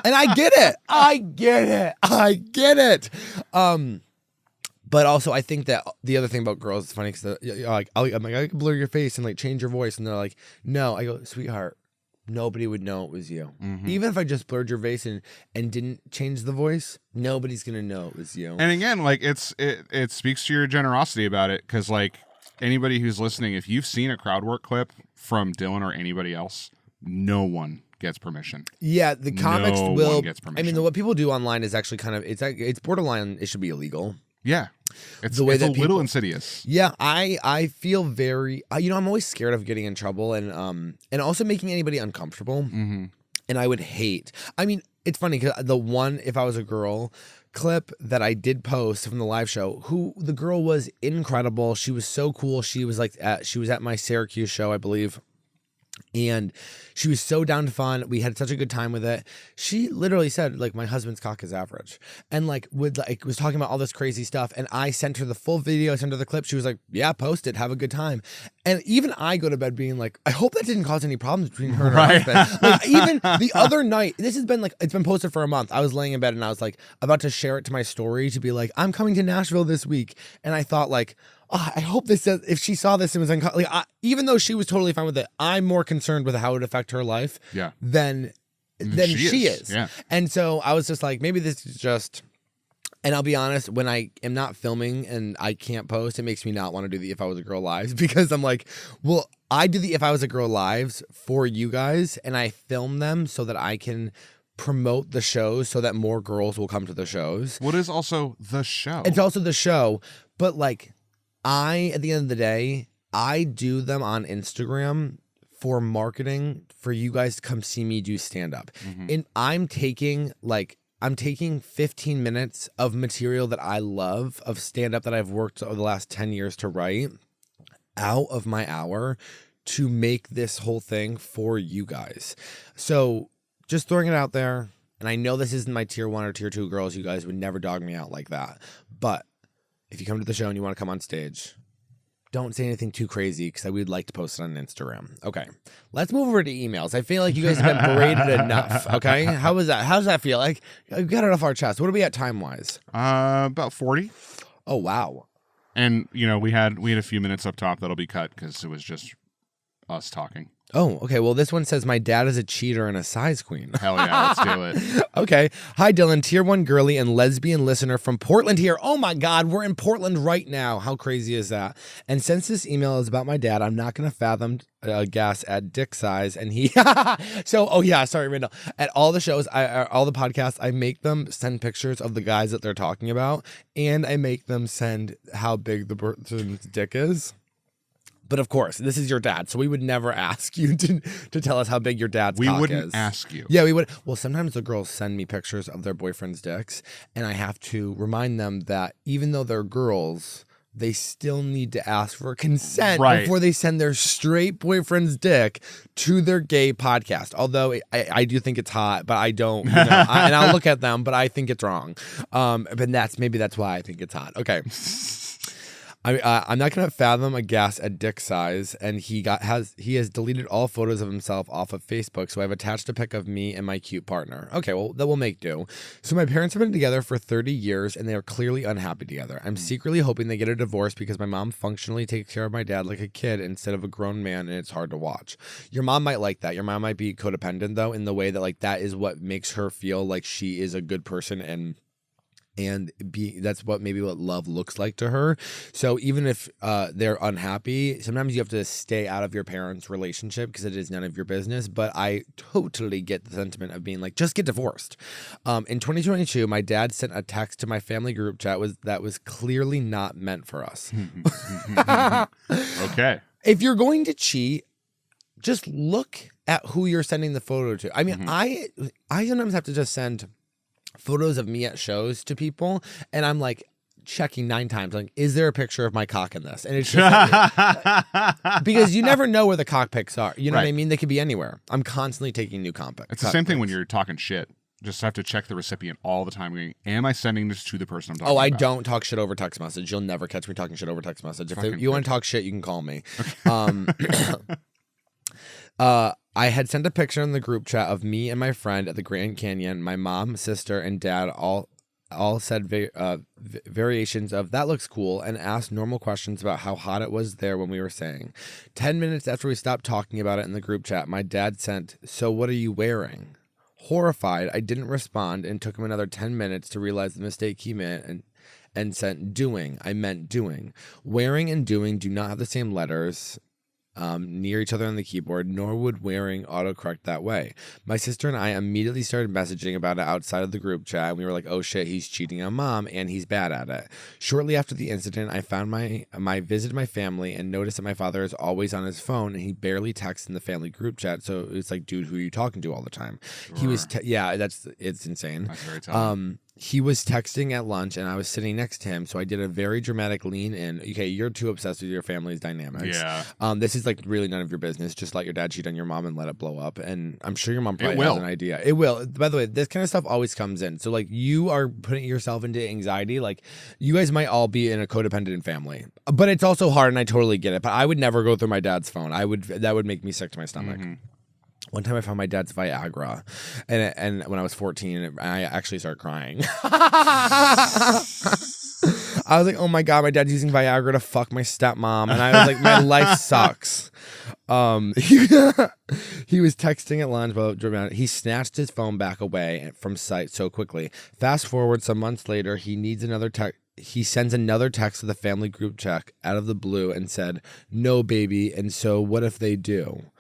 And I get it. But also, I think that the other thing about girls is funny because like, I'm like, I can blur your face and like change your voice, and they're like, no. I go, sweetheart, nobody would know it was you. Even if I just blurred your face and didn't change the voice, nobody's gonna know it was you. And again, like it speaks to your generosity about it, because like anybody who's listening, if you've seen a crowd work clip from Dylan or anybody else, no one gets permission. Yeah, the comics no will. One gets permission. I mean, what people do online is actually kind of it's borderline. It should be illegal. Yeah. It's the way it's that a little insidious. Yeah, I feel very, I'm always scared of getting in trouble and also making anybody uncomfortable. And I would hate. I mean, it's funny because the one "If I Was a Girl" clip that I did post from the live show, the girl was incredible. She was so cool. She was like she was at my Syracuse show, I believe. And she was so down to fun. We had such a good time with it. She literally said, like, my husband's cock is average. And like was talking about all this crazy stuff. And I sent her the full video, I sent her the clip. She was like, yeah, post it, have a good time. And even I go to bed being like, I hope that didn't cause any problems between her and her husband. Like, even the other night, this has been like, it's been posted for a month. I was laying in bed and I was like about to share it to my story to be like, I'm coming to Nashville this week. And I thought like, oh, I hope this does, if she saw this and was like, even though she was totally fine with it, I'm more concerned with how it would affect her life than she is. Yeah. And so I was just like, maybe this is just, and I'll be honest, when I am not filming and I can't post, it makes me not want to do the "If I Was a Girl" lives, because I'm like, well, I do the "If I Was a Girl" lives for you guys and I film them so that I can promote the shows so that more girls will come to the shows. What is also the show? It's also the show, but like, at the end of the day, I do them on Instagram for marketing for you guys to come see me do stand-up. And I'm taking 15 minutes of material that I love, of stand-up that I've worked over the last 10 years to write, out of my hour to make this whole thing for you guys. So just throwing it out there, and I know this isn't my tier 1 or tier 2 girls, you guys would never dog me out like that, but if you come to the show and you want to come on stage, don't say anything too crazy because I would like to post it on Instagram. Okay, let's move over to emails. I feel like you guys have been berated enough. Okay, how was that? How does that feel? Like, we got it off our chest. What are we at time wise? About 40. Oh wow. And we had a few minutes up top that'll be cut because it was just us talking. Oh, okay. Well, this one says, my dad is a cheater and a size queen. Hell yeah, let's do it. Okay. Hi, Dylan, tier 1 girly and lesbian listener from Portland here. Oh my God, we're in Portland right now. How crazy is that? And since this email is about my dad, I'm not going to fathom guess at dick size. And he, sorry, Randall. At all the shows, all the podcasts, I make them send pictures of the guys that they're talking about, and I make them send how big the person's dick is. But of course, this is your dad, so we would never ask you to tell us how big your dad's cock is. We wouldn't ask you. Yeah, we would. Well, sometimes the girls send me pictures of their boyfriend's dicks, and I have to remind them that even though they're girls, they still need to ask for consent before they send their straight boyfriend's dick to their gay podcast. Although I do think it's hot, but I don't. And I'll look at them, but I think it's wrong. But maybe that's why I think it's hot. Okay. I'm not gonna fathom a guess at dick size, and he has deleted all photos of himself off of Facebook, so I've attached a pic of me and my cute partner. Okay, well, that will make do. So my parents have been together for 30 years, and they are clearly unhappy together. I'm secretly hoping they get a divorce because my mom functionally takes care of my dad like a kid instead of a grown man, and it's hard to watch. Your mom might like that. Your mom might be codependent, though, in the way that, like, that is what makes her feel like she is a good person and And that's what love looks like to her. So even if they're unhappy, sometimes you have to stay out of your parents' relationship because it is none of your business. But I totally get the sentiment of being like, just get divorced. In 2022, my dad sent a text to my family group chat that was clearly not meant for us. Okay. If you're going to cheat, just look at who you're sending the photo to. I mean, I sometimes have to just send photos of me at shows to people, and I'm like checking 9 times, like, is there a picture of my cock in this? And it's just because you never know where the cock pics are. You know what I mean? They could be anywhere. I'm constantly taking new cock pics. It's the same thing when you're talking shit. Just have to check the recipient all the time. Going, am I sending this to the person I'm talking about? I don't talk shit over text message. You'll never catch me talking shit over text message. If you want to talk shit, you can call me. I had sent a picture in the group chat of me and my friend at the Grand Canyon. My mom, sister, and dad all said variations of "that looks cool" and asked normal questions about how hot it was there when we were staying. 10 minutes after we stopped talking about it in the group chat, my dad sent, "So what are you wearing?" Horrified, I didn't respond and took him another 10 minutes to realize the mistake he made and sent "doing." I meant doing. Wearing and doing do not have the same letters near each other on the keyboard, nor would wearing autocorrect that way. My sister and I immediately started messaging about it outside of the group chat, and we were like, oh shit, he's cheating on mom, and he's bad at it. Shortly after the incident, I found my visited my family and noticed that my father is always on his phone, and he barely texts in the family group chat, so it's like, dude, who are you talking to all the time? Sure. He was, it's insane. That's very telling. He was texting at lunch, and I was sitting next to him, so I did a very dramatic lean in. Okay, you're too obsessed with your family's dynamics. Yeah. This is like really none of your business. Just let your dad cheat on your mom and let it blow up. And I'm sure your mom probably has an idea. It will. By the way, this kind of stuff always comes in. So like you are putting yourself into anxiety. Like you guys might all be in a codependent family, but it's also hard, and I totally get it. But I would never go through my dad's phone. That would make me sick to my stomach. Mm-hmm. One time I found my dad's Viagra, and when I was 14, I actually started crying. I was like, oh my God, my dad's using Viagra to fuck my stepmom. And I was like, my life sucks. He was texting at lunch. He snatched his phone back away from sight so quickly. Fast forward some months later, he sends another text to the family group chat out of the blue and said, no, baby. And so what if they do?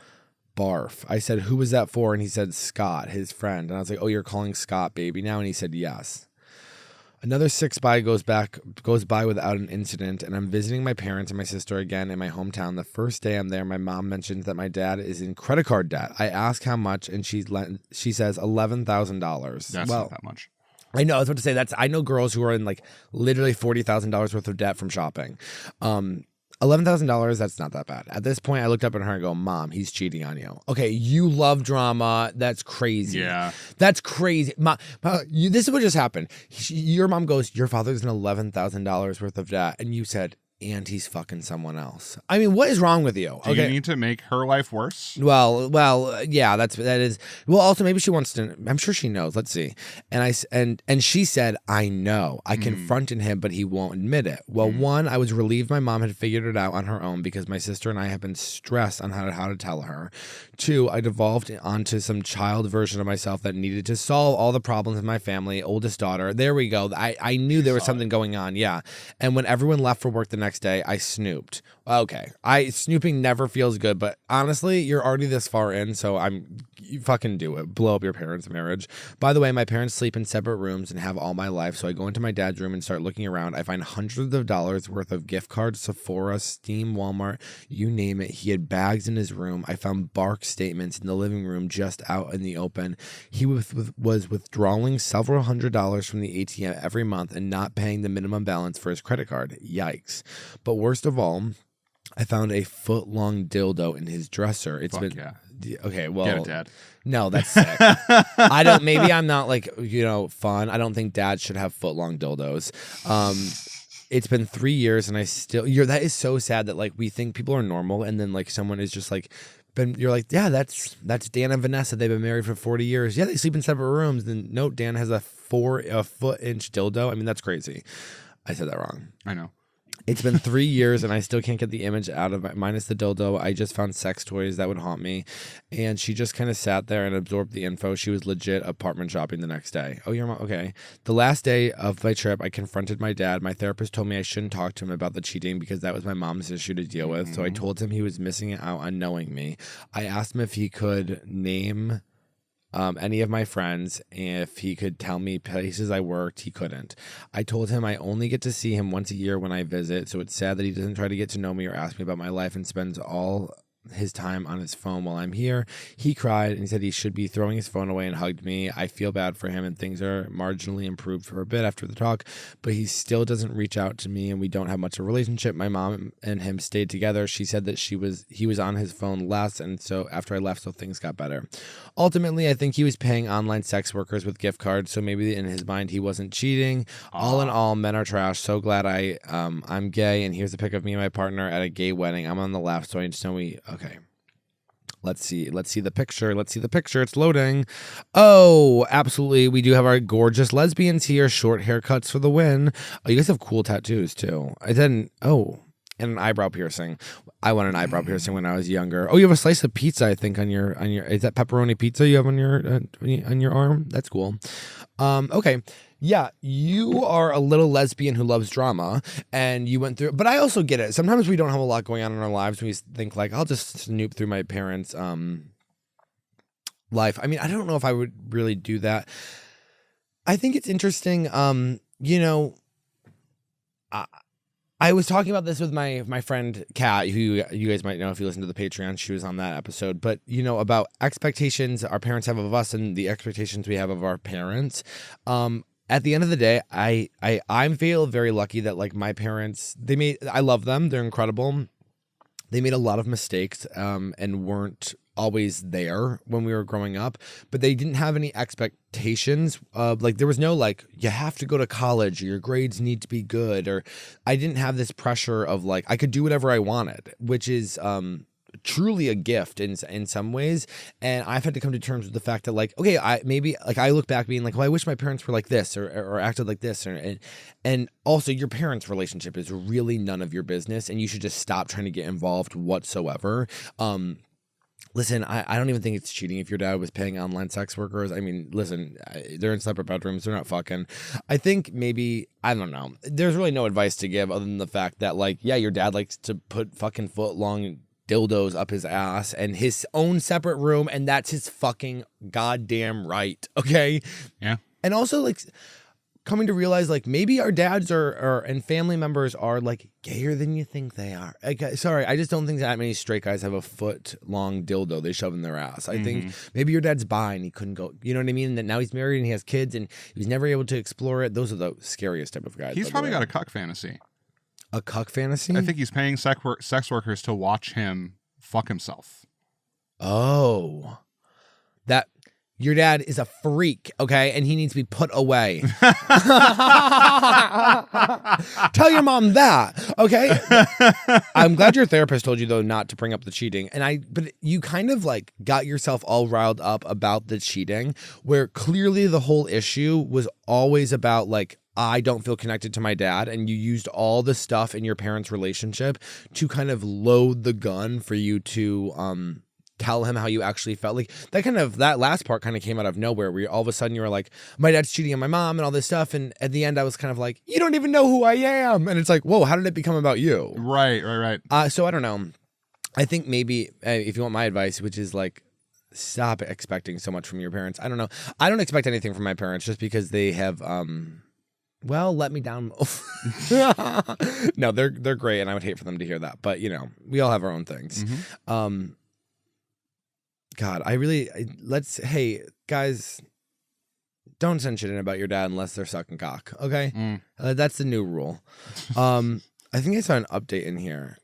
Barf. I said, who was that for? And he said, Scott, his friend. And I was like, oh, you're calling Scott baby now? And he said, yes. Another 6 goes by without an incident, and I'm visiting my parents and my sister again in my hometown. The first day I'm there, my mom mentions that my dad is in credit card debt. I ask how much, and she says $11,000. That's not that much. I know. I was about to say I know girls who are in like literally $40,000 worth of debt from shopping. $11,000, that's not that bad. At this point, I looked up at her and go, Mom, he's cheating on you. Okay, you love drama. That's crazy. Yeah. That's crazy. This is what just happened. Your mom goes, your father's in $11,000 worth of debt. And you said, and he's fucking someone else. I mean, what is wrong with you? Do you need to make her life worse? Well, yeah, that is. Well, also maybe she wants to. I'm sure she knows. Let's see. And she said, I know. I confronted him, but he won't admit it. Well, one, I was relieved my mom had figured it out on her own because my sister and I have been stressed on how to tell her. 2, I devolved onto some child version of myself that needed to solve all the problems in my family. Oldest daughter. There we go. I knew there was something going on. Yeah. And when everyone left for work the next day, I snooped. Okay. Snooping never feels good, but honestly, you're already this far in, so you fucking do it. Blow up your parents' marriage. By the way, my parents sleep in separate rooms and have all my life, so I go into my dad's room and start looking around. I find hundreds of dollars worth of gift cards, Sephora, Steam, Walmart, you name it. He had bags in his room. I found bark statements in the living room just out in the open. He was withdrawing several $100s from the ATM every month and not paying the minimum balance for his credit card. Yikes. But worst of all, I found a foot-long dildo in his dresser. Okay, well, get it, Dad. No, that's sick. Maybe I'm not like, fun. I don't think dads should have foot-long dildos. It's been 3 years and that is so sad that like we think people are normal and then like someone is just like, you're like, yeah, that's Dan and Vanessa. They've been married for 40 years. Yeah, they sleep in separate rooms. Then no, Dan has a 4-foot-inch dildo. I mean, that's crazy. I said that wrong. I know. It's been 3 years and I still can't get the image out of it, minus the dildo. I just found sex toys that would haunt me. And she just kind of sat there and absorbed the info. She was legit apartment shopping the next day. Oh, your mom? Okay. The last day of my trip, I confronted my dad. My therapist told me I shouldn't talk to him about the cheating because that was my mom's issue to deal with. So I told him he was missing out on knowing me. I asked him if he could name any of my friends. If he could tell me places I worked, he couldn't. I told him I only get to see him once a year when I visit, so it's sad that he doesn't try to get to know me or ask me about my life and spends all his time on his phone while I'm here. He cried and he said he should be throwing his phone away and hugged me. I feel bad for him and things are marginally improved for a bit after the talk, but he still doesn't reach out to me and we don't have much of a relationship. My mom and him stayed together. She said that he was on his phone less, and so after I left, so things got better. Ultimately, I think he was paying online sex workers with gift cards, so maybe in his mind he wasn't cheating. All in all, men are trash. So glad I'm gay, and here's a pic of me and my partner at a gay wedding. I'm on the left, so I just know okay. Let's see the picture. It's loading. Oh, absolutely. We do have our gorgeous lesbians here. Short haircuts for the win. Oh, you guys have cool tattoos too. And an eyebrow piercing. I want an eyebrow piercing when I was younger. Oh, you have a slice of pizza, I think, on your. Is that pepperoni pizza you have on your arm? That's cool. Okay. Yeah, you are a little lesbian who loves drama, and you went through. But I also get it. Sometimes we don't have a lot going on in our lives. We think like, I'll just snoop through my parents' life. I mean, I don't know if I would really do that. I think it's interesting. I was talking about this with my friend Kat, who you guys might know if you listen to the Patreon. She was on that episode. But, about expectations our parents have of us and the expectations we have of our parents. At the end of the day, I feel very lucky that like my parents, I love them. They're incredible. They made a lot of mistakes and weren't always there when we were growing up, but they didn't have any expectations of like, there was no like, you have to go to college or your grades need to be good, or I didn't have this pressure of like, I could do whatever I wanted, which is truly a gift in some ways. And I've had to come to terms with the fact that like, okay, I look back being like, well, I wish my parents were like this or acted like this, and also your parents' relationship is really none of your business, and you should just stop trying to get involved whatsoever. Listen, I don't even think it's cheating if your dad was paying online sex workers. I mean, listen, they're in separate bedrooms. They're not fucking. I think maybe, I don't know. There's really no advice to give other than the fact that like, yeah, your dad likes to put fucking foot-long dildos up his ass and his own separate room, and that's his fucking goddamn right, okay? Yeah. And also, like, coming to realize, like, maybe our dads and family members are, like, gayer than you think they are. Sorry, I just don't think that many straight guys have a foot-long dildo they shove in their ass. I think maybe your dad's bi and he couldn't go, you know what I mean? And then now he's married and he has kids and he was never able to explore it. Those are the scariest type of guys. He's probably got a cuck fantasy. A cuck fantasy? I think he's paying sex workers to watch him fuck himself. Oh. Your dad is a freak, okay? And he needs to be put away. Tell your mom that, okay? I'm glad your therapist told you, though, not to bring up the cheating. But you kind of, like, got yourself all riled up about the cheating, where clearly the whole issue was always about, like, I don't feel connected to my dad, and you used all the stuff in your parents' relationship to kind of load the gun for you to tell him how you actually felt. Like that last part kind of came out of nowhere, where all of a sudden you were like, my dad's cheating on my mom and all this stuff, and at the end I was kind of like, you don't even know who I am, and it's like, whoa, how did it become about you? Right. So I don't know. I think maybe if you want my advice, which is like, stop expecting so much from your parents. I don't know. I don't expect anything from my parents just because they have well, let me down. No, they're great, and I would hate for them to hear that. But we all have our own things. God, hey guys, don't send shit in about your dad unless they're sucking cock. Okay, that's the new rule. I think I saw an update in here.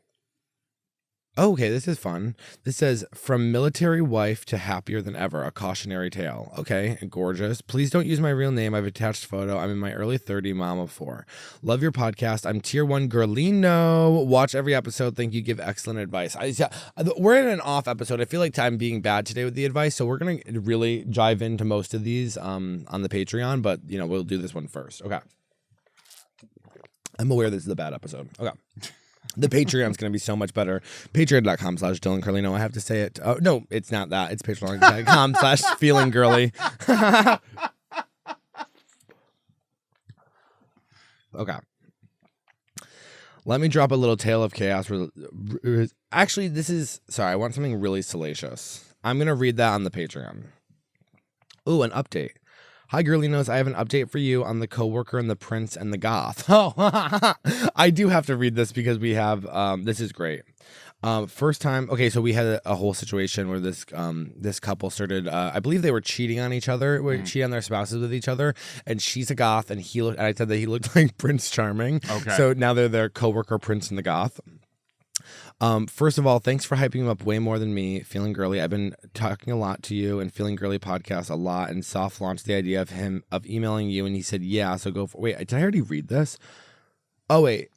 Oh, okay, this is fun. This says, from military wife to happier than ever, a cautionary tale. Okay, gorgeous. Please don't use my real name. I've attached photo. I'm in my early 30, mom of 4. Love your podcast. I'm tier 1 Girlino. Watch every episode. Think you give excellent advice. We're in an off episode. I feel like I'm being bad today with the advice, so we're going to really dive into most of these on the Patreon, but we'll do this one first. Okay. I'm aware this is a bad episode. Okay. The Patreon's going to be so much better. Patreon.com/Dylan Carlino. I have to say it. Oh, no, it's not that. It's patreon.com/Feelin Girlie. Okay. Let me drop a little tale of chaos. Actually, sorry, I want something really salacious. I'm going to read that on the Patreon. Ooh, an update. Hi, Girlinos. I have an update for you on the coworker and the prince and the goth. Oh, I do have to read this because we have, this is great. First time, okay, so we had a whole situation where this couple started, I believe they were cheating on each other, cheating on their spouses with each other, and she's a goth, and I said that he looked like Prince Charming. Okay. So now they're their coworker, Prince and the Goth. First of all, thanks for hyping him up way more than me, Feelin Girlie. I've been talking a lot to you and Feelin Girlie podcast a lot, and soft launched the idea of emailing you, and he said, yeah, so go for. Wait, did I already read this? Oh, wait,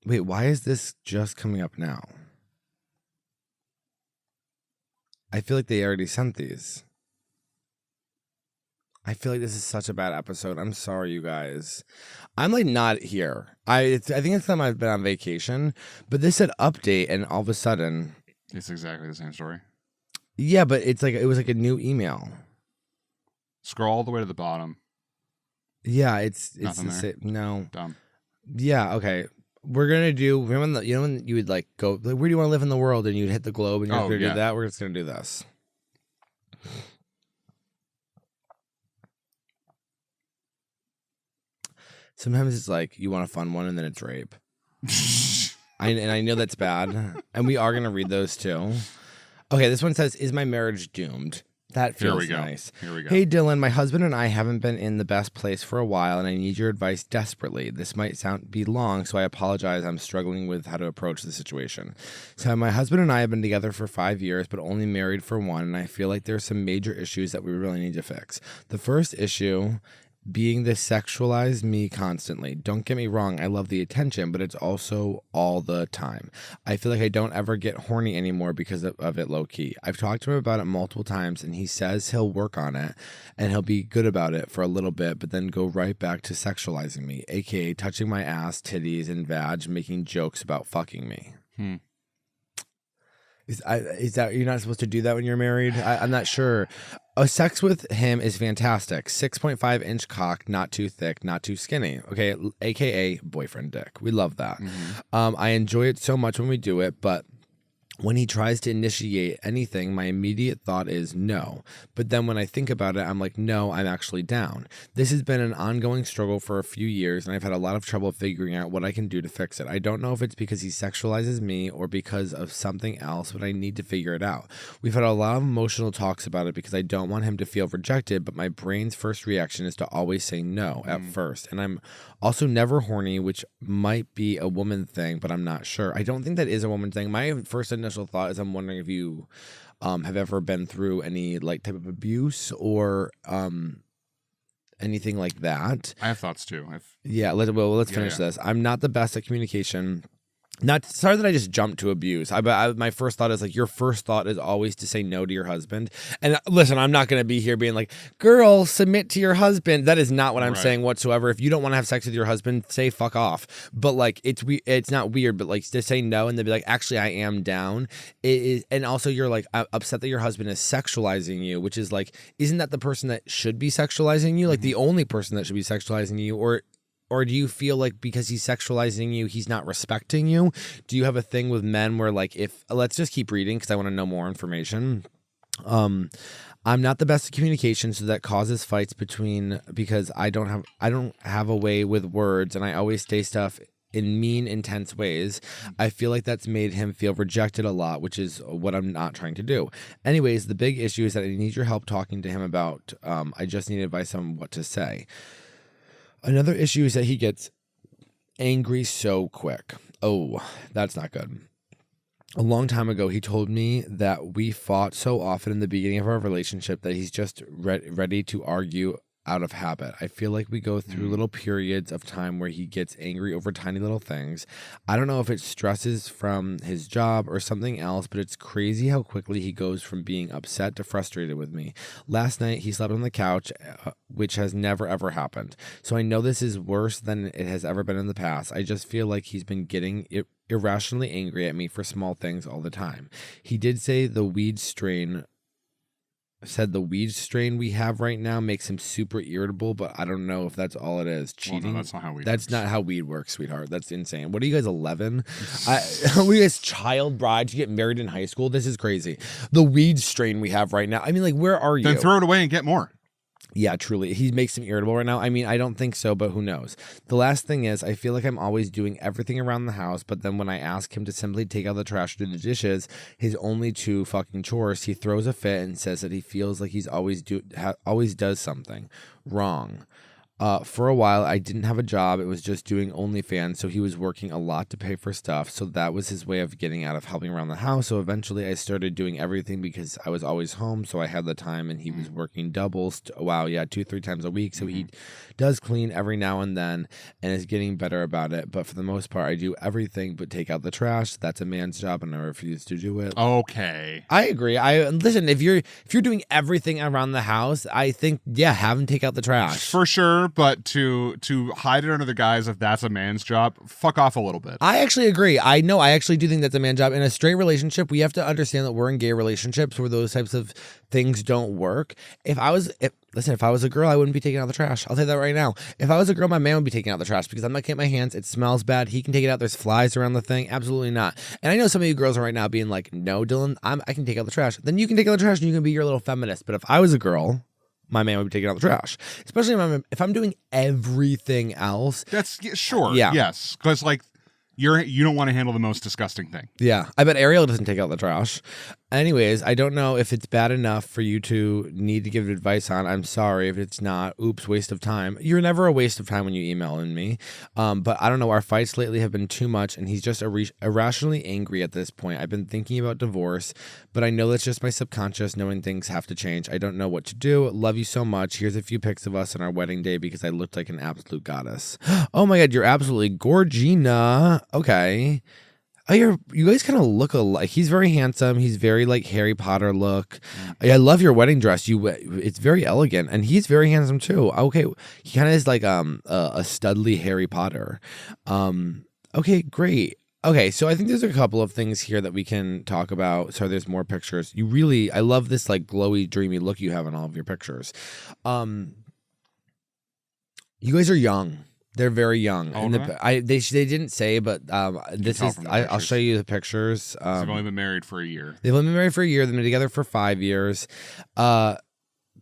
why is this just coming up now? I feel like they already sent these. I feel like this is such a bad episode. I'm sorry, you guys. I'm like not here. I think it's time I've been on vacation, but this said update, and all of a sudden, it's exactly the same story. Yeah, but it was like a new email. Scroll all the way to the bottom. Yeah, it's nothing the there. No. Dumb. Yeah. Okay. We're gonna do. Remember when you would like go, like, where do you want to live in the world, and you'd hit the globe, and you're gonna do that. We're just gonna do this. Sometimes it's like you want a fun one, and then it's rape. I know that's bad, and we are gonna read those too. Okay, this one says, "Is my marriage doomed?" That feels nice. Here we go. Hey, Dylan, my husband and I haven't been in the best place for a while, and I need your advice desperately. This might be long, so I apologize. I'm struggling with how to approach the situation. So my husband and I have been together for 5 years, but only married for 1, and I feel like there's some major issues that we really need to fix. The first issue being the sexualize me constantly. Don't get me wrong, I love the attention, but it's also all the time. I feel like I don't ever get horny anymore because of it low key. I've talked to him about it multiple times, and he says he'll work on it and he'll be good about it for a little bit, but then go right back to sexualizing me, aka touching my ass, titties, and vag, making jokes about fucking me. Is that you're not supposed to do that when you're married? I'm not sure. Sex with him is fantastic. 6.5-inch cock, not too thick, not too skinny. Okay, aka boyfriend dick. We love that. I enjoy it so much when we do it, but when he tries to initiate anything, my immediate thought is no. But then when I think about it, I'm like, no, I'm actually down. This has been an ongoing struggle for a few years, and I've had a lot of trouble figuring out what I can do to fix it. I don't know if it's because he sexualizes me or because of something else, but I need to figure it out. We've had a lot of emotional talks about it because I don't want him to feel rejected, but my brain's first reaction is to always say no at first. And I'm also never horny, which might be a woman thing, but I'm not sure. I don't think that is a woman thing. My first initial thought is I'm wondering if you have ever been through any like type of abuse or anything like that. I have thoughts too. Let's finish this. I'm not the best at communication. Sorry that I just jumped to abuse. My first thought is like, your first thought is always to say no to your husband. And listen, I'm not going to be here being like, girl, submit to your husband. That is not what I'm saying whatsoever. If you don't want to have sex with your husband, say fuck off. But like, it's not weird, but like to say no and then be like, actually, I am down. It is, and also you're like upset that your husband is sexualizing you, which is like, isn't that the person that should be sexualizing you? Like the only person that should be sexualizing you, or do you feel like because he's sexualizing you, he's not respecting you? Do you have a thing with men where like, let's just keep reading because I want to know more information. I'm not the best at communication, so that causes fights because I don't have a way with words, and I always say stuff in mean, intense ways. I feel like that's made him feel rejected a lot, which is what I'm not trying to do. Anyways, the big issue is that I need your help talking to him about, I just need advice on what to say. Another issue is that he gets angry so quick. Oh, that's not good. A long time ago, he told me that we fought so often in the beginning of our relationship that he's just ready to argue out of habit. I feel like we go through little periods of time where he gets angry over tiny little things. I don't know if it's stresses from his job or something else, but it's crazy how quickly he goes from being upset to frustrated with me. Last night, he slept on the couch, which has never, ever happened. So I know this is worse than it has ever been in the past. I just feel like he's been getting irrationally angry at me for small things all the time. He did say the weed strain we have right now makes him super irritable, but I don't know if that's all it is. Cheating? Well, no, that's not how weed That's works. not how weed works, sweetheart. That's insane. What are you guys, 11? Are you guys child brides? You get married in high school? This is crazy. The weed strain we have right now. I mean, like, where are you? Then throw it away and get more. Yeah, truly. He makes him irritable right now. I mean, I don't think so, but who knows? The last thing is, I feel like I'm always doing everything around the house, but then when I ask him to simply take out the trash or do the dishes, his only 2 fucking chores, he throws a fit and says that he feels like he's always does something wrong. For a while, I didn't have a job. It was just doing OnlyFans, so he was working a lot to pay for stuff. So that was his way of getting out of helping around the house. So eventually, I started doing everything because I was always home, so I had the time, and he was working doubles. 2-3 times a week. So he does clean every now and then and is getting better about it. But for the most part, I do everything but take out the trash. That's a man's job, and I refuse to do it. Okay. I agree. Listen, if you're doing everything around the house, I think, yeah, have him take out the trash. For sure, but to hide it under the guise of that's a man's job, fuck off a little bit. I actually agree. I actually do think that's a man's job. In a straight relationship, we have to understand that we're in gay relationships where those types of things don't work. If I was a girl, I wouldn't be taking out the trash. I'll tell you that right now. If I was a girl, my man would be taking out the trash because I'm not getting my hands. It smells bad. He can take it out. There's flies around the thing. Absolutely not. And I know some of you girls are right now being like, no, Dylan, I can take out the trash. Then you can take out the trash and you can be your little feminist. But if I was a girl, my man would be taking out the trash, especially if I'm doing everything else. That's sure. Yeah. Yes. Because like you don't want to handle the most disgusting thing. Yeah. I bet Ariel doesn't take out the trash. Anyways, I don't know if it's bad enough for you to need to give advice on. I'm sorry if it's not. Oops, waste of time. You're never a waste of time when you email in me. But I don't know. Our fights lately have been too much, and he's just irrationally angry at this point. I've been thinking about divorce, but I know that's just my subconscious knowing things have to change. I don't know what to do. Love you so much. Here's a few pics of us on our wedding day because I looked like an absolute goddess. Oh my God, you're absolutely gorgina. Okay. Oh, you guys kind of look alike. He's very handsome. He's very like Harry Potter look. I love your wedding dress. It's very elegant, and he's very handsome too. Okay, he kind of is like a studly Harry Potter. Okay, great. Okay, so I think there's a couple of things here that we can talk about. Sorry, there's more pictures. I love this like glowy, dreamy look you have in all of your pictures. You guys are young. They're very young. Oh, and they didn't say, but this is. I'll show you the pictures. They've only been married for a year. They've only been married for a year. They've been together for 5 years. But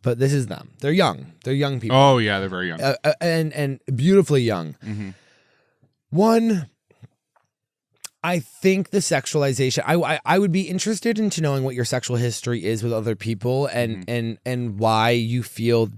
this is them. They're young. They're young people. Oh yeah, they're very young. And beautifully young. Mm-hmm. One, I think the sexualization. I would be interested into knowing what your sexual history is with other people, and why you feel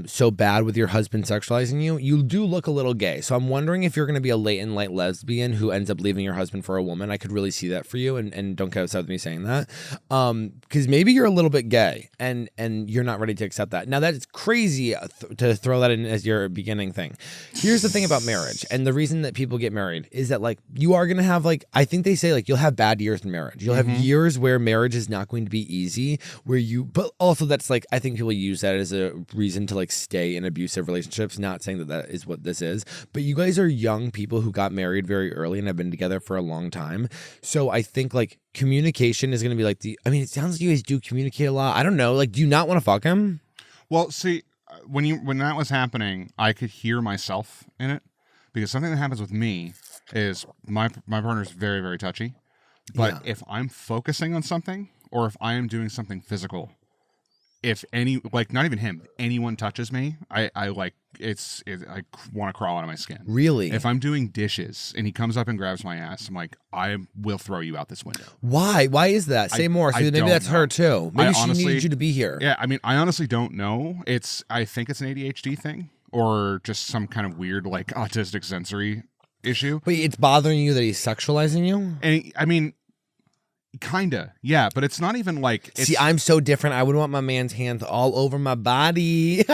so bad with your husband sexualizing you. You do look a little gay, so I'm wondering if you're going to be a latent light lesbian who ends up leaving your husband for a woman. I could really see that for you, and don't get upset with me saying that, because maybe you're a little bit gay, and you're not ready to accept that. Now that is crazy to throw that in as your beginning thing. Here's the thing about marriage, and the reason that people get married is that like you are going to have like. I think they say like you'll have bad years in marriage. You'll have years where marriage is not going to be easy, but also that's like, I think people use that as a reason to like stay in abusive relationships. Not saying that is what this is, but you guys are young people who got married very early and have been together for a long time. So I think like communication is going to be like it sounds like you guys do communicate a lot. I don't know. Like, do you not want to fuck him? Well, see, when that was happening, I could hear myself in it, because something that happens with me is my partner's very, very touchy. But if I'm focusing on something, or if I am doing something physical, if not even him, anyone touches me, I want to crawl out of my skin. Really? If I'm doing dishes and he comes up and grabs my ass, I'm like, I will throw you out this window. Why? Why is that? Say more. So maybe that's her too. Maybe she needed you to be here. Yeah, I honestly don't know. I think it's an ADHD thing, or just some kind of weird like autistic sensory issue. But it's bothering you that he's sexualizing you? And kinda, yeah, but it's not even like. See, I'm so different. I would want my man's hands all over my body.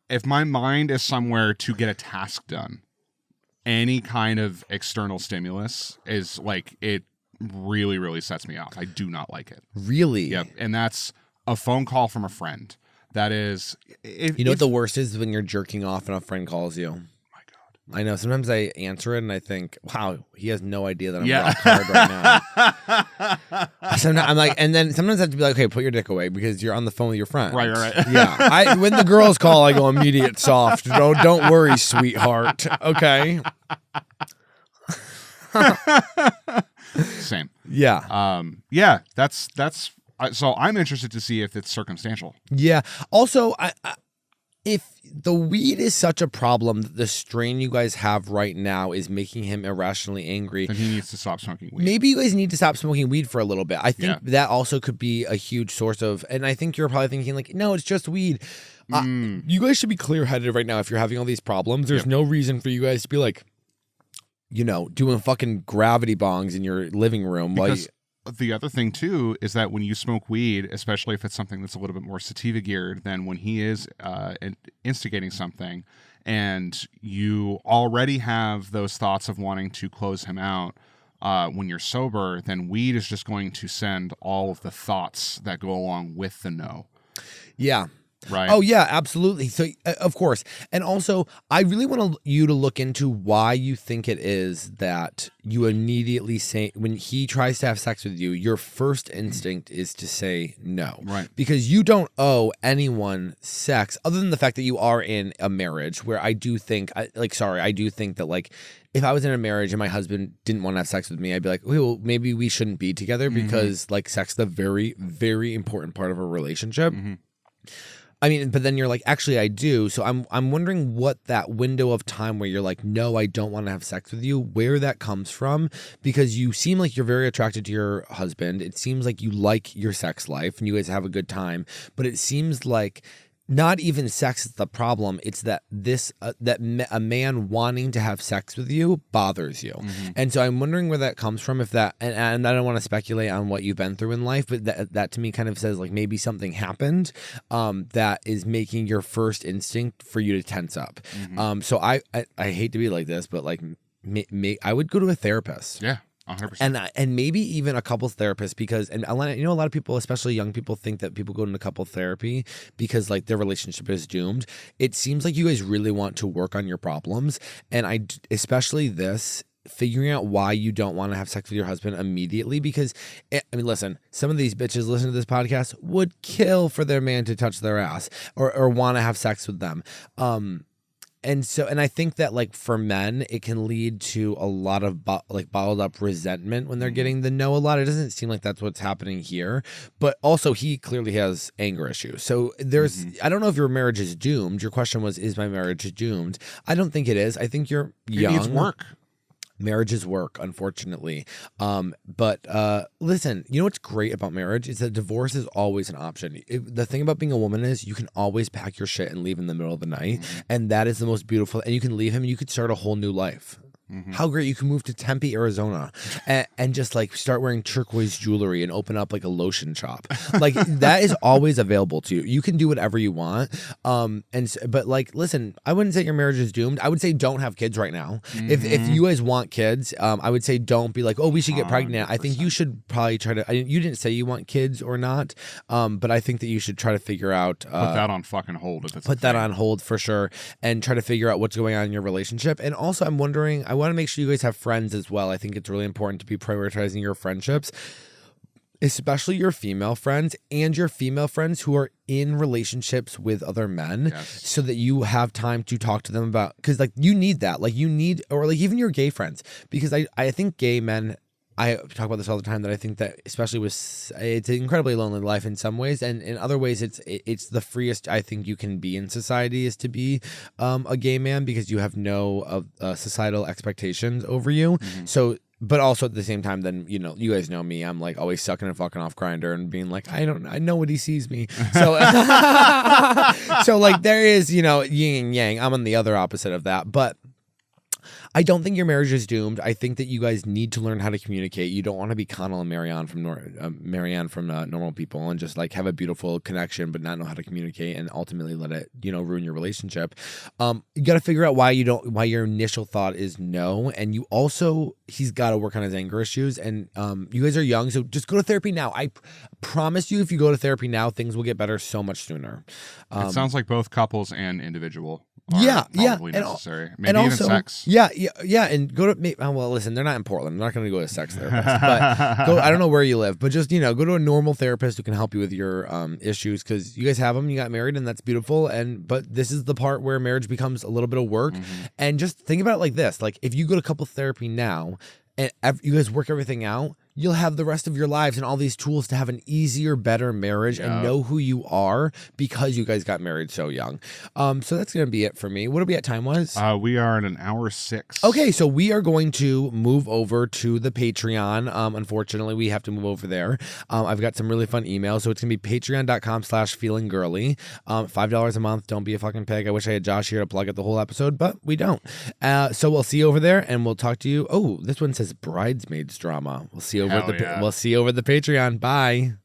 if my mind is somewhere to get a task done, any kind of external stimulus is like, it really, really sets me off. I do not like it. Really? Yep. And that's a phone call from a friend. That is, what the worst is when you're jerking off and a friend calls you. My God. I know. Sometimes I answer it and I think, wow, he has no idea that I'm rock hard right now. Sometimes I'm like, and then sometimes I have to be like, okay, put your dick away because you're on the phone with your friend. Right. Yeah. When the girls call, I go immediate soft. Don't worry, sweetheart. Okay. Same. Yeah. Yeah. That's. So I'm interested to see if it's circumstantial. Yeah. Also, if the weed is such a problem that the strain you guys have right now is making him irrationally angry, then he needs to stop smoking weed. Maybe you guys need to stop smoking weed for a little bit. I think that also could be a huge source of, and I think you're probably thinking like, no, it's just weed. You guys should be clear-headed right now if you're having all these problems. There's no reason for you guys to be like, doing fucking gravity bongs in your living room. Because the other thing too is that when you smoke weed, especially if it's something that's a little bit more sativa geared than when he is instigating something, and you already have those thoughts of wanting to close him out when you're sober, then weed is just going to send all of the thoughts that go along with the no. Yeah. Right. Oh, yeah, absolutely. So, of course. And also, I really want you to look into why you think it is that you immediately say, when he tries to have sex with you, your first instinct is to say no. Right. Because you don't owe anyone sex, other than the fact that you are in a marriage where I do think, I do think that, like, if I was in a marriage and my husband didn't want to have sex with me, I'd be like, well, maybe we shouldn't be together because, like, sex is a very, very important part of a relationship. I mean, but then you're like, actually, I do. So I'm wondering what that window of time where you're like, no, I don't want to have sex with you, where that comes from, because you seem like you're very attracted to your husband. It seems like you like your sex life and you guys have a good time, but it seems like not even sex is the problem. It's that a man wanting to have sex with you bothers you. And so I'm wondering where that comes from. If that, and I don't want to speculate on what you've been through in life, but that to me kind of says like maybe something happened that is making your first instinct for you to tense up. So I hate to be like this, but like I would go to a therapist. Yeah. 100%. And maybe even a couples therapist, because a lot of people, especially young people, think that people go into couple therapy because like their relationship is doomed. It seems like you guys really want to work on your problems, and especially figuring out why you don't want to have sex with your husband immediately, because I mean, listen, some of these bitches listen to this podcast would kill for their man to touch their ass or want to have sex with them. And I think that like for men, it can lead to a lot of bottled up resentment when they're getting the no a lot. It doesn't seem like that's what's happening here, but also he clearly has anger issues. So I don't know if your marriage is doomed. Your question was, is my marriage doomed? I don't think it is. I think you're young. It needs work. Marriages work, unfortunately. But listen, you know what's great about marriage is that divorce is always an option. The thing about being a woman is you can always pack your shit and leave in the middle of the night. And that is the most beautiful. And you can leave him and you could start a whole new life. How great. You can move to Tempe, Arizona and just like start wearing turquoise jewelry and open up like a lotion shop. Like that is always available to you. You can do whatever you want. But like, listen, I wouldn't say your marriage is doomed. I would say don't have kids right now. If you guys want kids, I would say don't be like, oh, we should get pregnant. 100%. I think you should probably try to, you didn't say you want kids or not. But I think that you should try to figure out, put that on fucking hold. Put that on hold for sure. And try to figure out what's going on in your relationship. And also I'm wondering, I want to make sure you guys have friends as well. I think it's really important to be prioritizing your friendships, especially your female friends and your female friends who are in relationships with other men, so that you have time to talk to them about, because like you need that, like you need, or like even your gay friends, because I think gay men, I talk about this all the time, that I think that especially it's an incredibly lonely life in some ways, and in other ways it's the freest I think you can be in society is to be a gay man, because you have no societal expectations over you. So, but also at the same time, then you guys know me, I'm like always sucking and fucking off Grindr and being like, I know what he sees me. So so like there is yin and yang. I'm on the other opposite of that, but I don't think your marriage is doomed. I think that you guys need to learn how to communicate. You don't want to be Connell and Marianne from Normal People and just like have a beautiful connection, but not know how to communicate and ultimately let it, ruin your relationship. You got to figure out why your initial thought is no. And he's got to work on his anger issues. And you guys are young, so just go to therapy now. I promise you, if you go to therapy now, things will get better so much sooner. It sounds like both couples and individual are probably necessary. Maybe and even also, sex. Yeah, and go to well, listen, they're not in Portland. I'm not going to go to a sex therapist, but I don't know where you live, but just go to a normal therapist who can help you with your issues, because you guys have them. You got married, and that's beautiful. But this is the part where marriage becomes a little bit of work. And just think about it like this: like if you go to couple therapy now, and you guys work everything out, you'll have the rest of your lives and all these tools to have an easier, better marriage and know who you are because you guys got married so young. So that's going to be it for me. What are we at time-wise? We are at an hour 6. Okay, so we are going to move over to the Patreon. Unfortunately, we have to move over there. I've got some really fun emails. So it's going to be patreon.com/feelingirlie. $5 a month. Don't be a fucking pig. I wish I had Josh here to plug it the whole episode, but we don't. So we'll see you over there, and we'll talk to you. Oh, this one says Bridesmaids Drama. We'll see you over at the Patreon. Bye.